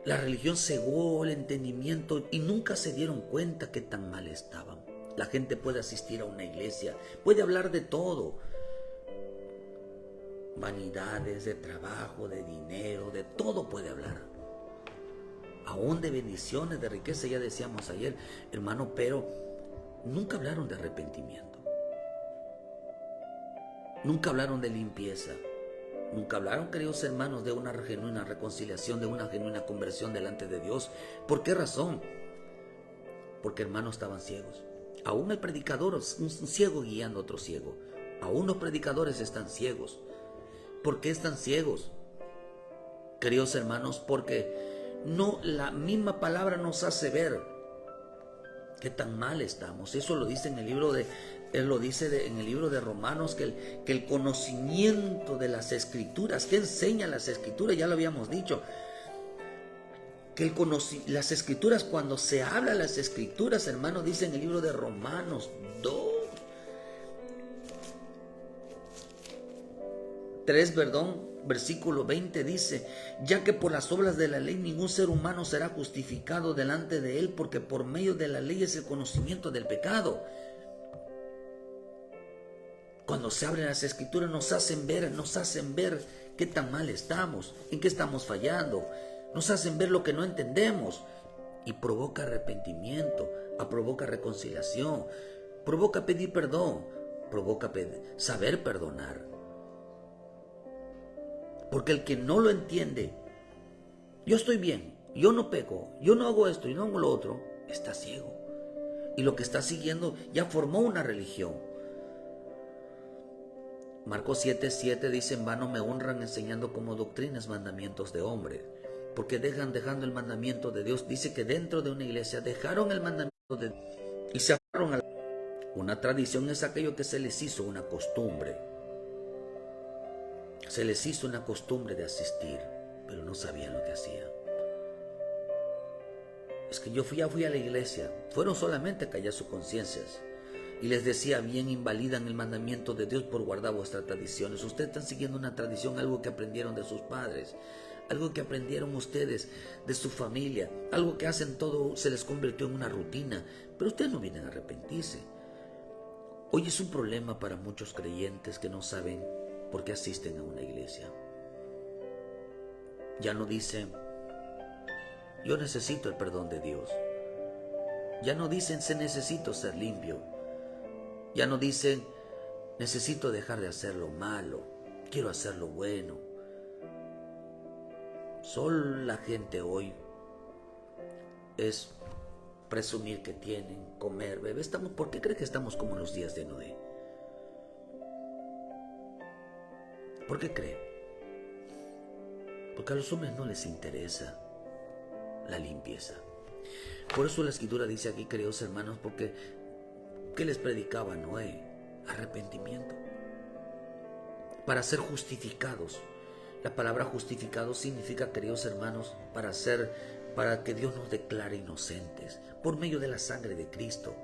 A: La religión cegó el entendimiento y nunca se dieron cuenta que tan mal estaban. La gente puede asistir a una iglesia, puede hablar de todo. Vanidades, de trabajo, de dinero, de todo puede hablar. Aún de bendiciones, de riqueza, ya decíamos ayer, hermano, pero nunca hablaron de arrepentimiento. Nunca hablaron de limpieza. Nunca hablaron, queridos hermanos, de una genuina reconciliación, de una genuina conversión delante de Dios. ¿Por qué razón? Porque, hermanos, estaban ciegos. Aún el predicador, un ciego guiando a otro ciego. Aún los predicadores están ciegos. ¿Por qué están ciegos? Queridos hermanos, porque no, la misma palabra nos hace ver qué tan mal estamos. Eso lo dice en el libro de en el libro de Romanos, que el conocimiento de las Escrituras, que enseña las Escrituras, ya lo habíamos dicho, que las Escrituras, cuando se habla de las Escrituras, hermano, dice en el libro de Romanos 3, versículo 20 dice: ya que por las obras de la ley ningún ser humano será justificado delante de él, porque por medio de la ley es el conocimiento del pecado. Cuando se abren las Escrituras nos hacen ver qué tan mal estamos, en qué estamos fallando, nos hacen ver lo que no entendemos y provoca arrepentimiento, provoca reconciliación, provoca pedir perdón, provoca saber perdonar. Porque el que no lo entiende, yo estoy bien, yo no peco, yo no hago esto y no hago lo otro, está ciego. Y lo que está siguiendo ya formó una religión. Marcos 7:7 dice: en vano me honran enseñando como doctrinas mandamientos de hombre, porque dejando el mandamiento de Dios. Dice que dentro de una iglesia dejaron el mandamiento de Dios y se aferraron a una tradición. Es aquello que se les hizo una costumbre. Se les hizo una costumbre de asistir, pero no sabían lo que hacían. Es que ya fui a la iglesia, fueron solamente a callar sus conciencias. Y les decía: bien invalidan el mandamiento de Dios por guardar vuestras tradiciones. Ustedes están siguiendo una tradición, algo que aprendieron de sus padres, algo que aprendieron ustedes de su familia, algo que hacen todo, se les convirtió en una rutina, pero ustedes no vienen a arrepentirse. Hoy es un problema para muchos creyentes que no saben por qué asisten a una iglesia. Ya no dicen: yo necesito el perdón de Dios. Ya no dicen: necesito ser limpio. Ya no dicen: necesito dejar de hacer lo malo, quiero hacer lo bueno. Solo la gente hoy es presumir que tienen, comer, beber. ¿Por qué cree que estamos como en los días de Noé? ¿Por qué cree? Porque a los hombres no les interesa la limpieza. Por eso la Escritura dice aquí, queridos hermanos, porque ¿qué les predicaba Noé? Arrepentimiento. Para ser justificados. La palabra justificado significa, queridos hermanos, para que Dios nos declare inocentes, por medio de la sangre de Cristo,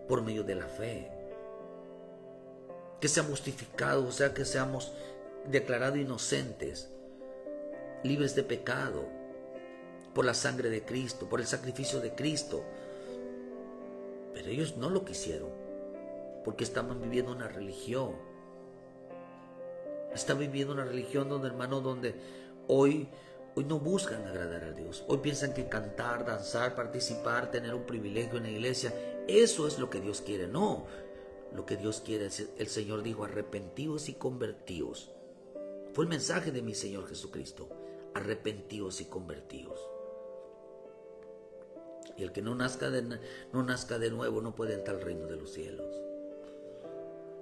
A: por medio de la fe. Que seamos justificados, o sea, que seamos declarados inocentes, libres de pecado, por la sangre de Cristo, por el sacrificio de Cristo. Pero ellos no lo quisieron, porque estaban viviendo una religión. Están viviendo una religión donde, hermano, donde hoy no buscan agradar a Dios. Hoy piensan que cantar, danzar, participar, tener un privilegio en la iglesia, eso es lo que Dios quiere. No, lo que Dios quiere es, el Señor dijo: arrepentíos y convertíos. Fue el mensaje de mi Señor Jesucristo: arrepentíos y convertíos. Y el que no nazca de nuevo no puede entrar al reino de los cielos.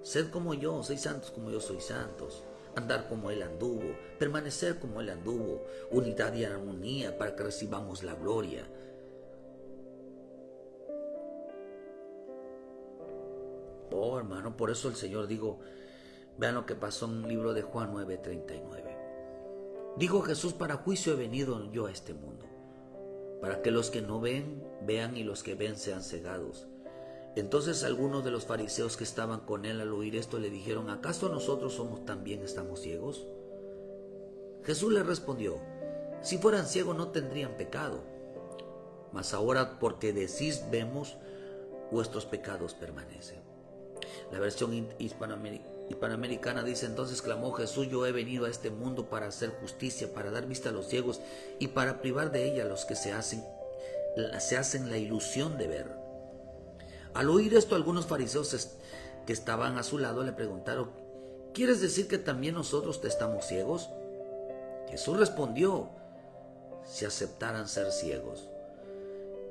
A: Sed como yo, sed santos como yo soy santos. Andar como Él anduvo, permanecer como Él anduvo, unidad y armonía para que recibamos la gloria. Oh, hermano, por eso el Señor dijo, vean lo que pasó en el libro de Juan 9:39. Dijo Jesús, para juicio he venido yo a este mundo, para que los que no ven, vean, y los que ven sean cegados. Entonces algunos de los fariseos que estaban con él al oír esto le dijeron, ¿acaso nosotros también estamos ciegos? Jesús les respondió, si fueran ciegos no tendrían pecado, mas ahora porque decís vemos, vuestros pecados permanecen. La versión hispanoamericana dice, entonces clamó Jesús, yo he venido a este mundo para hacer justicia, para dar vista a los ciegos y para privar de ella a los que se hacen la ilusión de ver. Al oír esto, algunos fariseos que estaban a su lado le preguntaron, ¿quieres decir que también nosotros estamos ciegos? Jesús respondió, si aceptaran ser ciegos,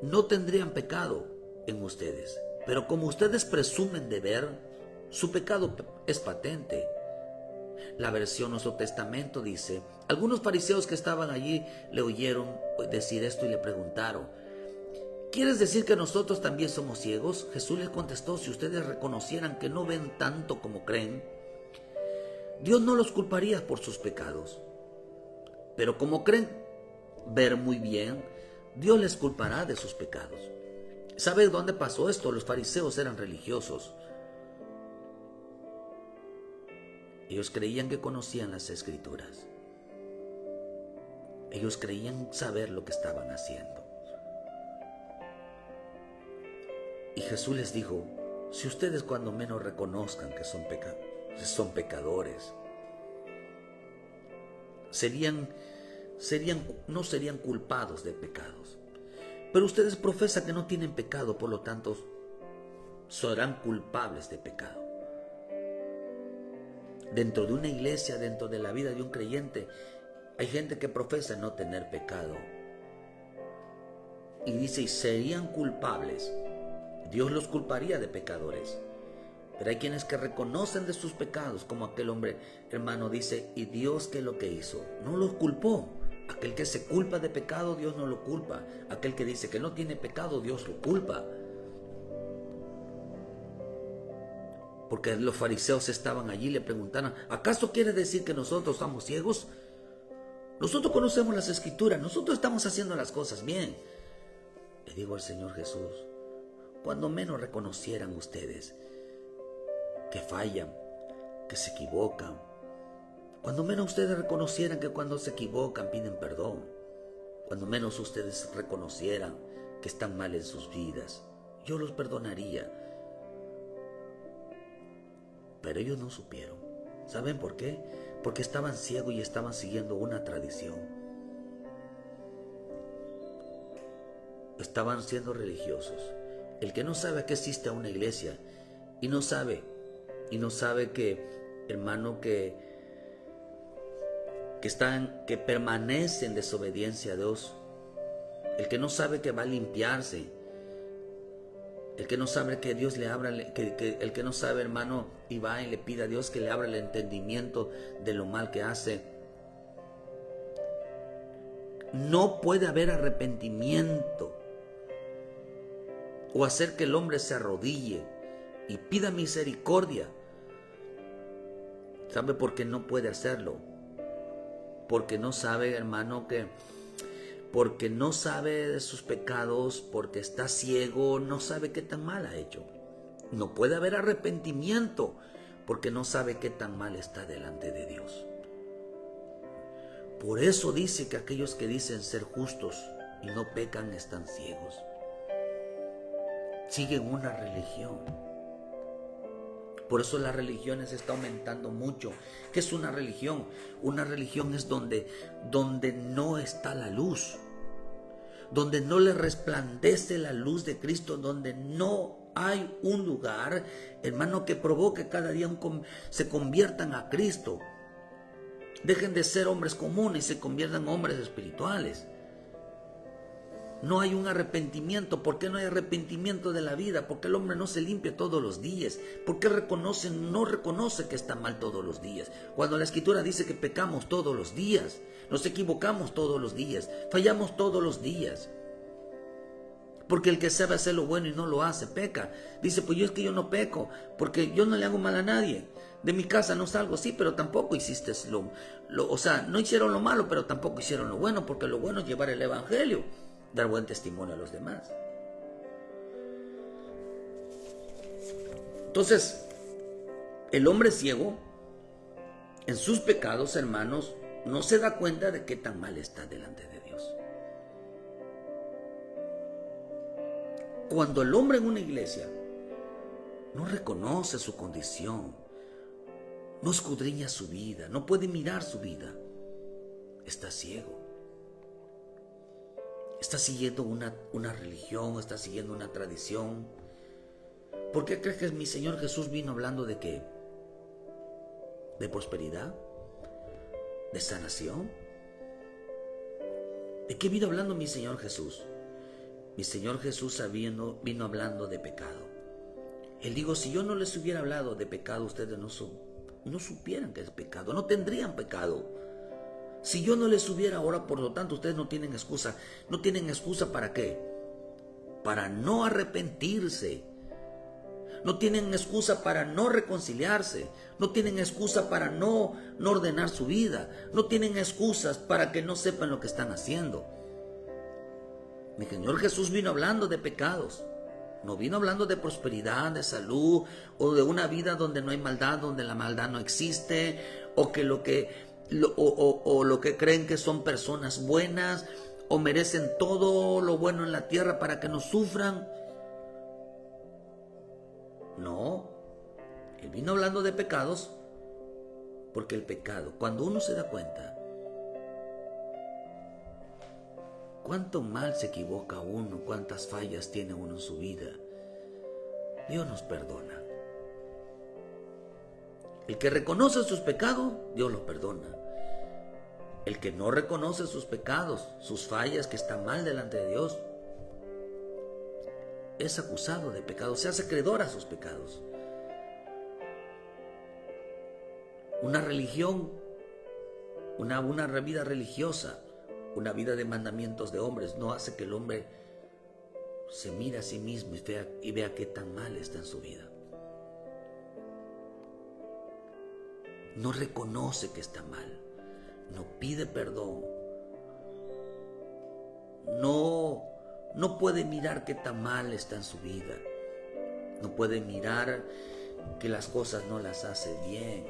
A: no tendrían pecado en ustedes, pero como ustedes presumen de ver, su pecado es patente. La versión Nuevo Testamento dice, algunos fariseos que estaban allí le oyeron decir esto y le preguntaron, ¿quieres decir que nosotros también somos ciegos? Jesús les contestó, si ustedes reconocieran que no ven tanto como creen, Dios no los culparía por sus pecados. Pero como creen ver muy bien, Dios les culpará de sus pecados. ¿Sabe dónde pasó esto? Los fariseos eran religiosos. Ellos creían que conocían las Escrituras. Ellos creían saber lo que estaban haciendo. Y Jesús les dijo, si ustedes cuando menos reconozcan que son pecadores, no serían culpados de pecados. Pero ustedes profesan que no tienen pecado, por lo tanto, serán culpables de pecado. Dentro de una iglesia, dentro de la vida de un creyente, hay gente que profesa no tener pecado. Y dice, y serían culpables. Dios los culparía de pecadores. Pero hay quienes que reconocen de sus pecados, como aquel hombre, hermano, dice, y Dios, ¿qué es lo que hizo? No los culpó. Aquel que se culpa de pecado, Dios no lo culpa. Aquel que dice que no tiene pecado, Dios lo culpa. Porque los fariseos estaban allí y le preguntaron, ¿acaso quiere decir que nosotros estamos ciegos? Nosotros conocemos las Escrituras, nosotros estamos haciendo las cosas bien. Le digo al Señor Jesús, cuando menos reconocieran ustedes que fallan, que se equivocan, cuando menos ustedes reconocieran que cuando se equivocan piden perdón, cuando menos ustedes reconocieran que están mal en sus vidas, yo los perdonaría. Pero ellos no supieron. ¿Saben por qué? Porque estaban ciegos y estaban siguiendo una tradición. Estaban siendo religiosos. El que no sabe que existe una iglesia y no sabe que, hermano, que permanece en desobediencia a Dios, el que no sabe que va a limpiarse, el que no sabe que Dios le abra, el que no sabe, hermano, y va y le pide a Dios que le abra el entendimiento de lo mal que hace. No puede haber arrepentimiento o hacer que el hombre se arrodille y pida misericordia. ¿Sabe por qué no puede hacerlo? Porque no sabe, hermano, porque no sabe de sus pecados, porque está ciego, no sabe qué tan mal ha hecho. No puede haber arrepentimiento porque no sabe qué tan mal está delante de Dios. Por eso dice que aquellos que dicen ser justos y no pecan están ciegos. Siguen una religión. Por eso las religiones está aumentando mucho. ¿Qué es una religión? Una religión es donde no está la luz, donde no le resplandece la luz de Cristo, donde no hay un lugar, hermano, que provoque cada día se conviertan a Cristo. Dejen de ser hombres comunes y se conviertan en hombres espirituales. No hay un arrepentimiento. ¿Por qué no hay arrepentimiento de la vida? Porque el hombre no se limpia todos los días. ¿Por qué no reconoce que está mal todos los días? Cuando la Escritura dice que pecamos todos los días, nos equivocamos todos los días, fallamos todos los días. Porque el que sabe hacer lo bueno y no lo hace, peca. Dice, pues es que yo no peco, porque yo no le hago mal a nadie. De mi casa no salgo, sí, pero tampoco hiciste o sea, no hicieron lo malo, pero tampoco hicieron lo bueno, porque lo bueno es llevar el evangelio, dar buen testimonio a los demás. Entonces, el hombre ciego, en sus pecados, hermanos, no se da cuenta de qué tan mal está delante de Dios. Cuando el hombre en una iglesia no reconoce su condición, no escudriña su vida, no puede mirar su vida, está ciego. Está siguiendo una religión, está siguiendo una tradición. ¿Por qué crees que mi Señor Jesús vino hablando de qué? ¿De prosperidad? ¿De sanación? ¿De qué vino hablando mi Señor Jesús? Mi Señor Jesús vino hablando de pecado. Él dijo, si yo no les hubiera hablado de pecado, ustedes no supieran que es pecado, no tendrían pecado. Si yo no les hubiera ahora, por lo tanto, ustedes no tienen excusa. ¿No tienen excusa para qué? Para no arrepentirse. No tienen excusa para no reconciliarse. No tienen excusa para no ordenar su vida. No tienen excusas para que no sepan lo que están haciendo. Mi Señor Jesús vino hablando de pecados. No vino hablando de prosperidad, de salud, o de una vida donde no hay maldad, donde la maldad no existe, o que lo que creen que son personas buenas, o merecen todo lo bueno en la tierra para que no sufran. No, Él vino hablando de pecados, porque el pecado, cuando uno se da cuenta, cuánto mal se equivoca uno, cuántas fallas tiene uno en su vida, Dios nos perdona. El que reconoce sus pecados, Dios los perdona. El que no reconoce sus pecados, sus fallas, que está mal delante de Dios, es acusado de pecado, se hace acreedor a sus pecados. Una religión, una vida religiosa, una vida de mandamientos de hombres, no hace que el hombre se mire a sí mismo y vea qué tan mal está en su vida. No reconoce que está mal, no pide perdón, no puede mirar qué tan mal está en su vida, no puede mirar que las cosas no las hace bien,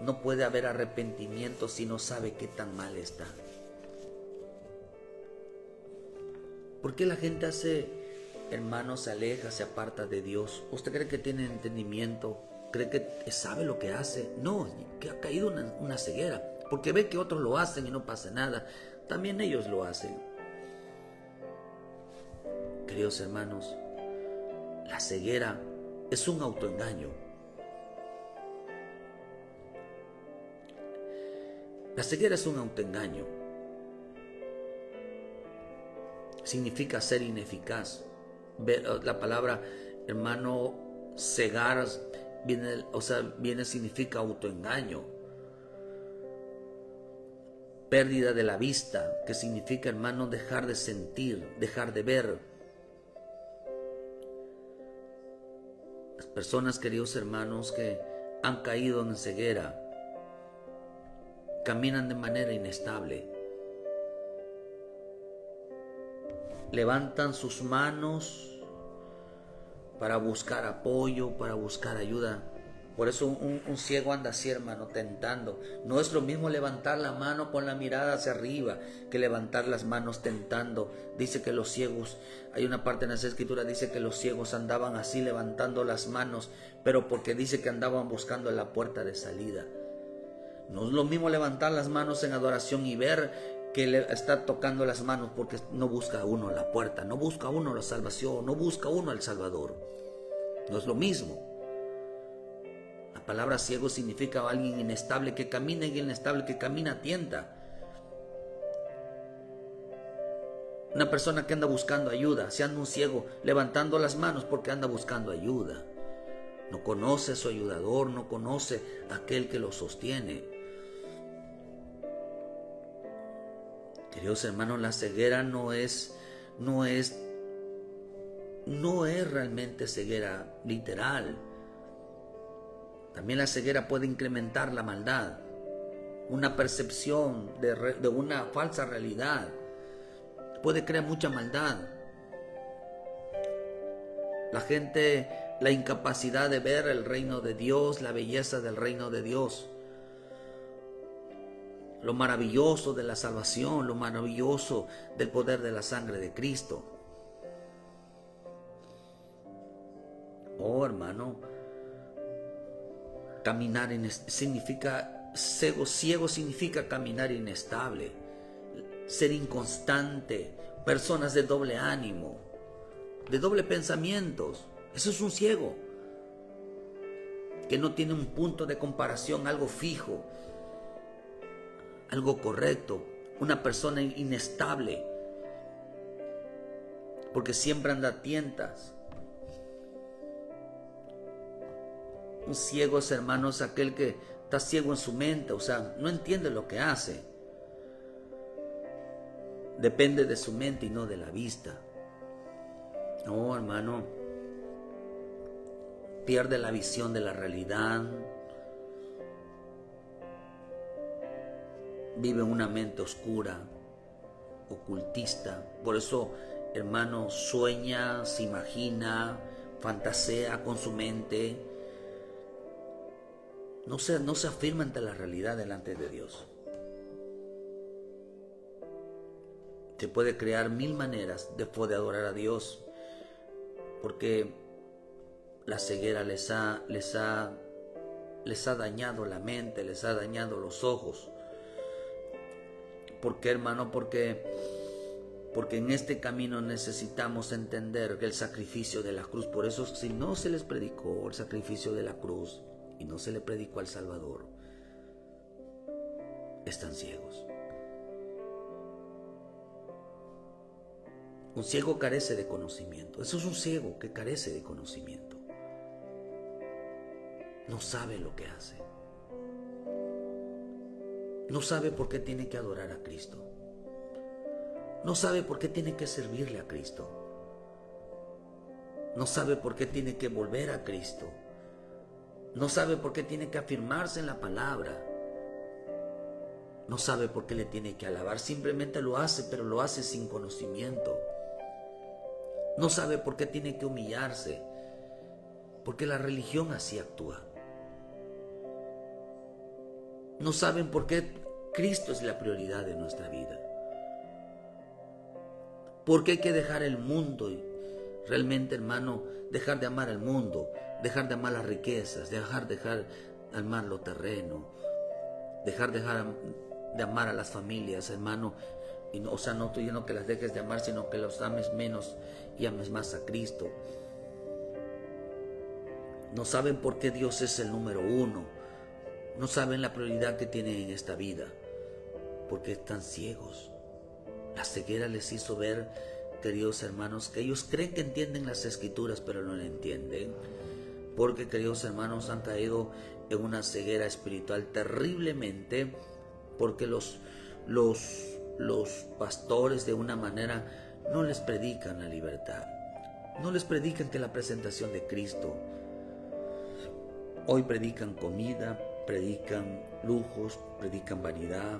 A: no puede haber arrepentimiento si no sabe qué tan mal está. ¿Por qué la gente hermanos, se aleja, se aparta de Dios? ¿Usted cree que tiene entendimiento? ¿Cree que sabe lo que hace? No, que ha caído una ceguera, porque ve que otros lo hacen y no pasa nada. También ellos lo hacen. Queridos hermanos, la ceguera es un autoengaño. La ceguera es un autoengaño. Significa ser ineficaz. La palabra, hermano, cegar significa autoengaño. Pérdida de la vista, que significa, hermano, dejar de sentir, dejar de ver. Las personas, queridos hermanos, que han caído en ceguera, caminan de manera inestable. Levantan sus manos para buscar apoyo, para buscar ayuda. Por eso un ciego anda así, hermano, tentando. No es lo mismo levantar la mano con la mirada hacia arriba que levantar las manos tentando. Dice que los ciegos, hay una parte en las escrituras, dice que los ciegos andaban así levantando las manos, pero porque dice que andaban buscando la puerta de salida. No es lo mismo levantar las manos en adoración y ver que le está tocando las manos, porque no busca uno la puerta, no busca uno la salvación, no busca uno al Salvador. No es lo mismo. La palabra ciego significa alguien inestable que camina, y el inestable que camina tienta. Una persona que anda buscando ayuda, si anda un ciego levantando las manos porque anda buscando ayuda. No conoce a su ayudador, no conoce a aquel que lo sostiene. Queridos hermanos, la ceguera no es no es realmente ceguera literal. También la ceguera puede incrementar la maldad, una percepción de una falsa realidad. Puede crear mucha maldad. La gente, la incapacidad de ver el reino de Dios, la belleza del reino de Dios, lo maravilloso de la salvación, lo maravilloso del poder de la sangre de Cristo. Oh, hermano, caminar significa ciego significa caminar inestable, ser inconstante, personas de doble ánimo, de doble pensamientos. Eso es un ciego que no tiene un punto de comparación, algo fijo, algo correcto, una persona inestable, porque siempre anda a tientas. Un ciego, hermanos, aquel que está ciego en su mente, o sea, no entiende lo que hace. Depende de su mente y no de la vista. No, hermano, pierde la visión de la realidad. Vive una mente oscura, ocultista. Por eso, hermano, sueña, se imagina, fantasea con su mente. No se afirma ante la realidad delante de Dios. Se puede crear mil maneras de adorar a Dios, porque la ceguera les ha dañado la mente, les ha dañado los ojos. ¿Por qué, hermano? Porque en este camino necesitamos entender que el sacrificio de la cruz, por eso si no se les predicó el sacrificio de la cruz y no se le predicó al Salvador, están ciegos. Un ciego carece de conocimiento. Eso es un ciego que carece de conocimiento. No sabe lo que hace. No sabe por qué tiene que adorar a Cristo. No sabe por qué tiene que servirle a Cristo. No sabe por qué tiene que volver a Cristo. No sabe por qué tiene que afirmarse en la palabra. No sabe por qué le tiene que alabar. Simplemente lo hace, pero lo hace sin conocimiento. No sabe por qué tiene que humillarse. Porque la religión así actúa. No saben por qué Cristo es la prioridad de nuestra vida. Porque hay que dejar el mundo y realmente, hermano, dejar de amar al mundo, dejar de amar las riquezas, dejar de amar lo terreno, dejar de amar a las familias, hermano. Y no, o sea, no estoy diciendo que las dejes de amar, sino que los ames menos y ames más a Cristo. No saben por qué Dios es el número uno. No saben la prioridad que tienen en esta vida, porque están ciegos. La ceguera les hizo ver, queridos hermanos, que ellos creen que entienden las Escrituras, pero no la entienden. Porque, queridos hermanos, han caído en una ceguera espiritual terriblemente, porque los pastores de una manera no les predican la libertad. No les predican que la presentación de Cristo. Hoy predican comida, predican lujos, predican vanidad.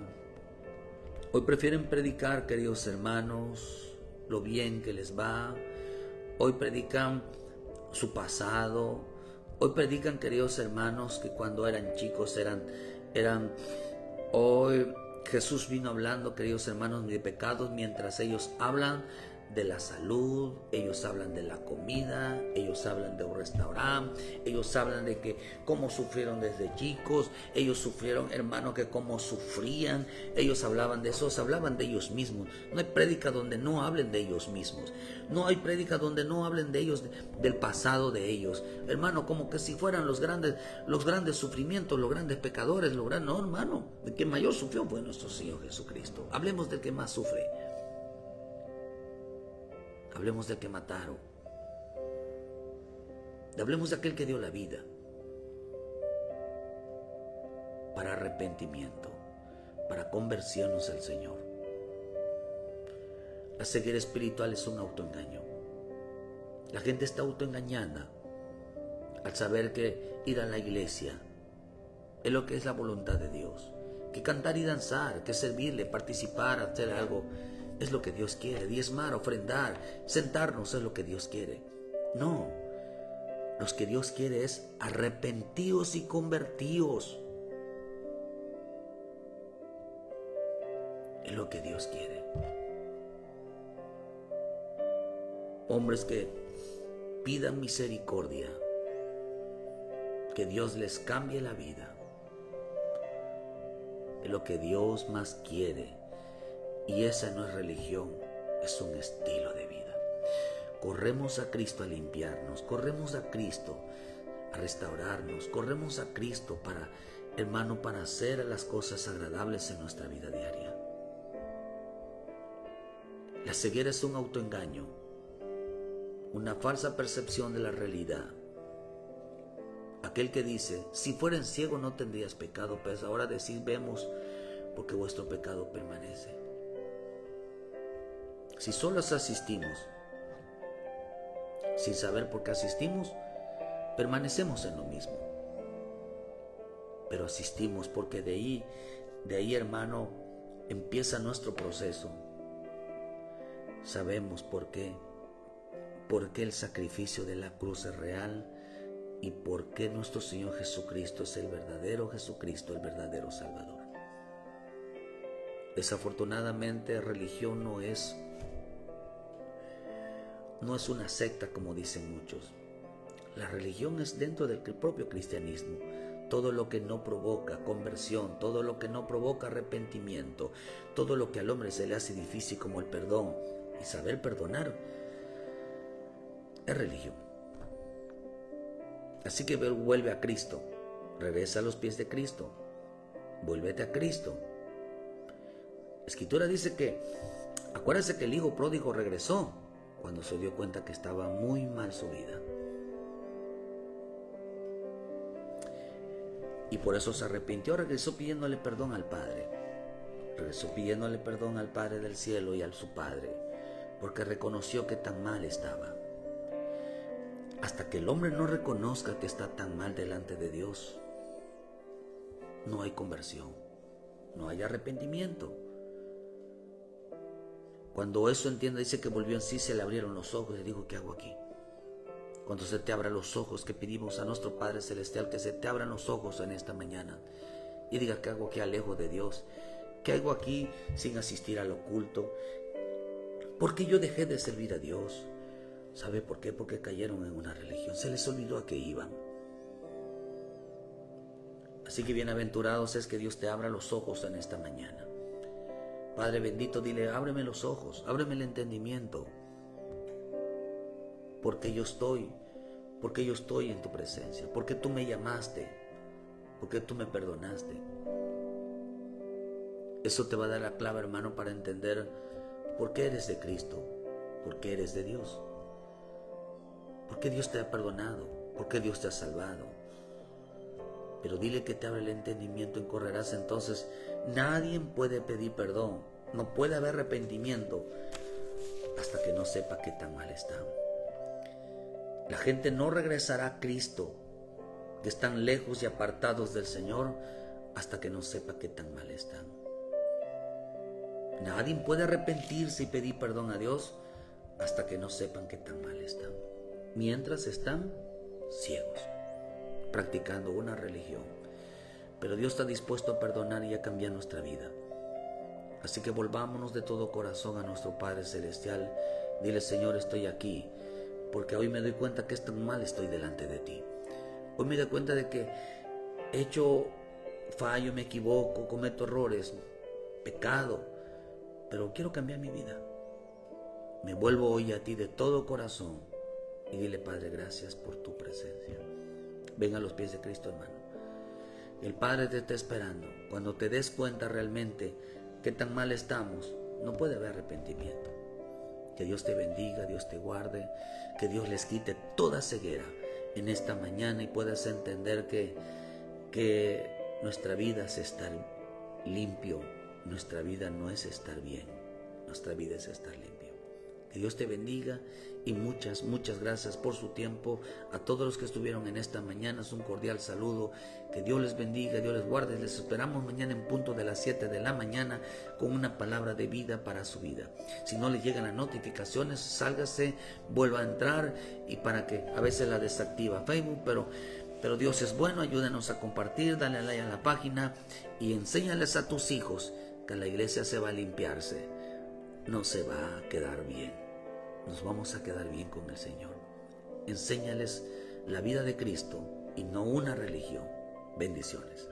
A: Hoy prefieren predicar, queridos hermanos, lo bien que les va. Hoy predican su pasado. Hoy predican, queridos hermanos, que cuando eran chicos eran. Hoy Jesús vino hablando, queridos hermanos, de pecados, mientras ellos hablan de la salud, ellos hablan de la comida, ellos hablan de un restaurante, ellos hablan de que cómo sufrieron desde chicos, ellos sufrieron, hermano, que cómo sufrían, ellos hablaban de eso, hablaban de ellos mismos. No hay prédica donde no hablen de ellos mismos, no hay prédica donde no hablen de ellos, del pasado de ellos, hermano, como que si fueran los grandes sufrimientos, los grandes pecadores, no, hermano, el que mayor sufrió fue nuestro Señor Jesucristo. Hablemos del que más sufre. Hablemos del que mataron. Hablemos de aquel que dio la vida para arrepentimiento, para conversión al Señor. La ceguera espiritual es un autoengaño. La gente está autoengañada al saber que ir a la iglesia es lo que es la voluntad de Dios, que cantar y danzar, que servirle, participar, hacer algo, es lo que Dios quiere. Diezmar, ofrendar, sentarnos es lo que Dios quiere. No, lo que Dios quiere es arrepentíos y convertíos. Es lo que Dios quiere. Hombres que pidan misericordia, que Dios les cambie la vida. Es lo que Dios más quiere. Y esa no es religión, es un estilo de vida. Corremos a Cristo a limpiarnos, corremos a Cristo a restaurarnos, corremos a Cristo para, hermano, para hacer las cosas agradables en nuestra vida diaria. La ceguera es un autoengaño, una falsa percepción de la realidad. Aquel que dice, si fueran ciego no tendrías pecado, pues ahora decís, vemos, porque vuestro pecado permanece. Si solo asistimos, sin saber por qué asistimos, permanecemos en lo mismo. Pero asistimos porque de ahí, hermano, empieza nuestro proceso. Sabemos por qué el sacrificio de la cruz es real y por qué nuestro Señor Jesucristo es el verdadero Jesucristo, el verdadero Salvador. Desafortunadamente, religión no es una secta como dicen muchos. La religión es dentro del propio cristianismo. Todo lo que no provoca conversión, todo lo que no provoca arrepentimiento, todo lo que al hombre se le hace difícil como el perdón y saber perdonar, es religión. Así que vuelve a Cristo, regresa a los pies de Cristo, vuélvete a Cristo. La Escritura dice que, acuérdense que el hijo pródigo regresó cuando se dio cuenta que estaba muy mal su vida. Y por eso se arrepintió, regresó pidiéndole perdón al Padre. Regresó pidiéndole perdón al Padre del cielo y a su Padre, porque reconoció que tan mal estaba. Hasta que el hombre no reconozca que está tan mal delante de Dios, no hay conversión, no hay arrepentimiento. Cuando eso entiende, dice que volvió en sí, se le abrieron los ojos y dijo, ¿qué hago aquí? Cuando se te abran los ojos, que pedimos a nuestro Padre Celestial que se te abran los ojos en esta mañana y diga, ¿qué hago aquí alejo de Dios? ¿Qué hago aquí sin asistir al oculto? ¿Por qué yo dejé de servir a Dios? ¿Sabe por qué? Porque cayeron en una religión, se les olvidó a qué iban. Así que bienaventurados es que Dios te abra los ojos en esta mañana. Padre bendito, dile, ábreme los ojos, ábreme el entendimiento, porque yo estoy en tu presencia, porque tú me llamaste, porque tú me perdonaste. Eso te va a dar la clave, hermano, para entender por qué eres de Cristo, por qué eres de Dios, por qué Dios te ha perdonado, por qué Dios te ha salvado. Pero dile que te abre el entendimiento y correrás. Entonces nadie puede pedir perdón, no puede haber arrepentimiento hasta que no sepa qué tan mal está. La gente no regresará a Cristo, que están lejos y apartados del Señor, hasta que no sepa qué tan mal están. Nadie puede arrepentirse y pedir perdón a Dios hasta que no sepan qué tan mal están. Mientras están ciegos, practicando una religión. Pero Dios está dispuesto a perdonar y a cambiar nuestra vida. Así que volvámonos de todo corazón a nuestro Padre Celestial. Dile, Señor, estoy aquí, porque hoy me doy cuenta que es tan mal estoy delante de ti. Hoy me doy cuenta de que he hecho fallo, me equivoco, cometo errores, pecado, pero quiero cambiar mi vida. Me vuelvo hoy a ti de todo corazón y dile, Padre, gracias por tu presencia. Ven a los pies de Cristo, hermano. El Padre te está esperando. Cuando te des cuenta realmente que tan mal estamos, no puede haber arrepentimiento. Que Dios te bendiga, Dios te guarde, que Dios les quite toda ceguera en esta mañana y puedas entender que nuestra vida es estar limpio, nuestra vida no es estar bien, nuestra vida es estar limpio. Que Dios te bendiga y muchas gracias por su tiempo. A todos los que estuvieron en esta mañana, es un cordial saludo. Que Dios les bendiga, Dios les guarde. Les esperamos mañana en punto de las 7 de la mañana con una palabra de vida para su vida. Si no le llegan las notificaciones, sálgase, vuelva a entrar, y para que a veces la desactiva Facebook, pero Dios es bueno. Ayúdenos a compartir, dale like a la página y enséñales a tus hijos que la iglesia se va a limpiarse. No se va a quedar bien. Nos vamos a quedar bien con el Señor. Enséñales la vida de Cristo y no una religión. Bendiciones.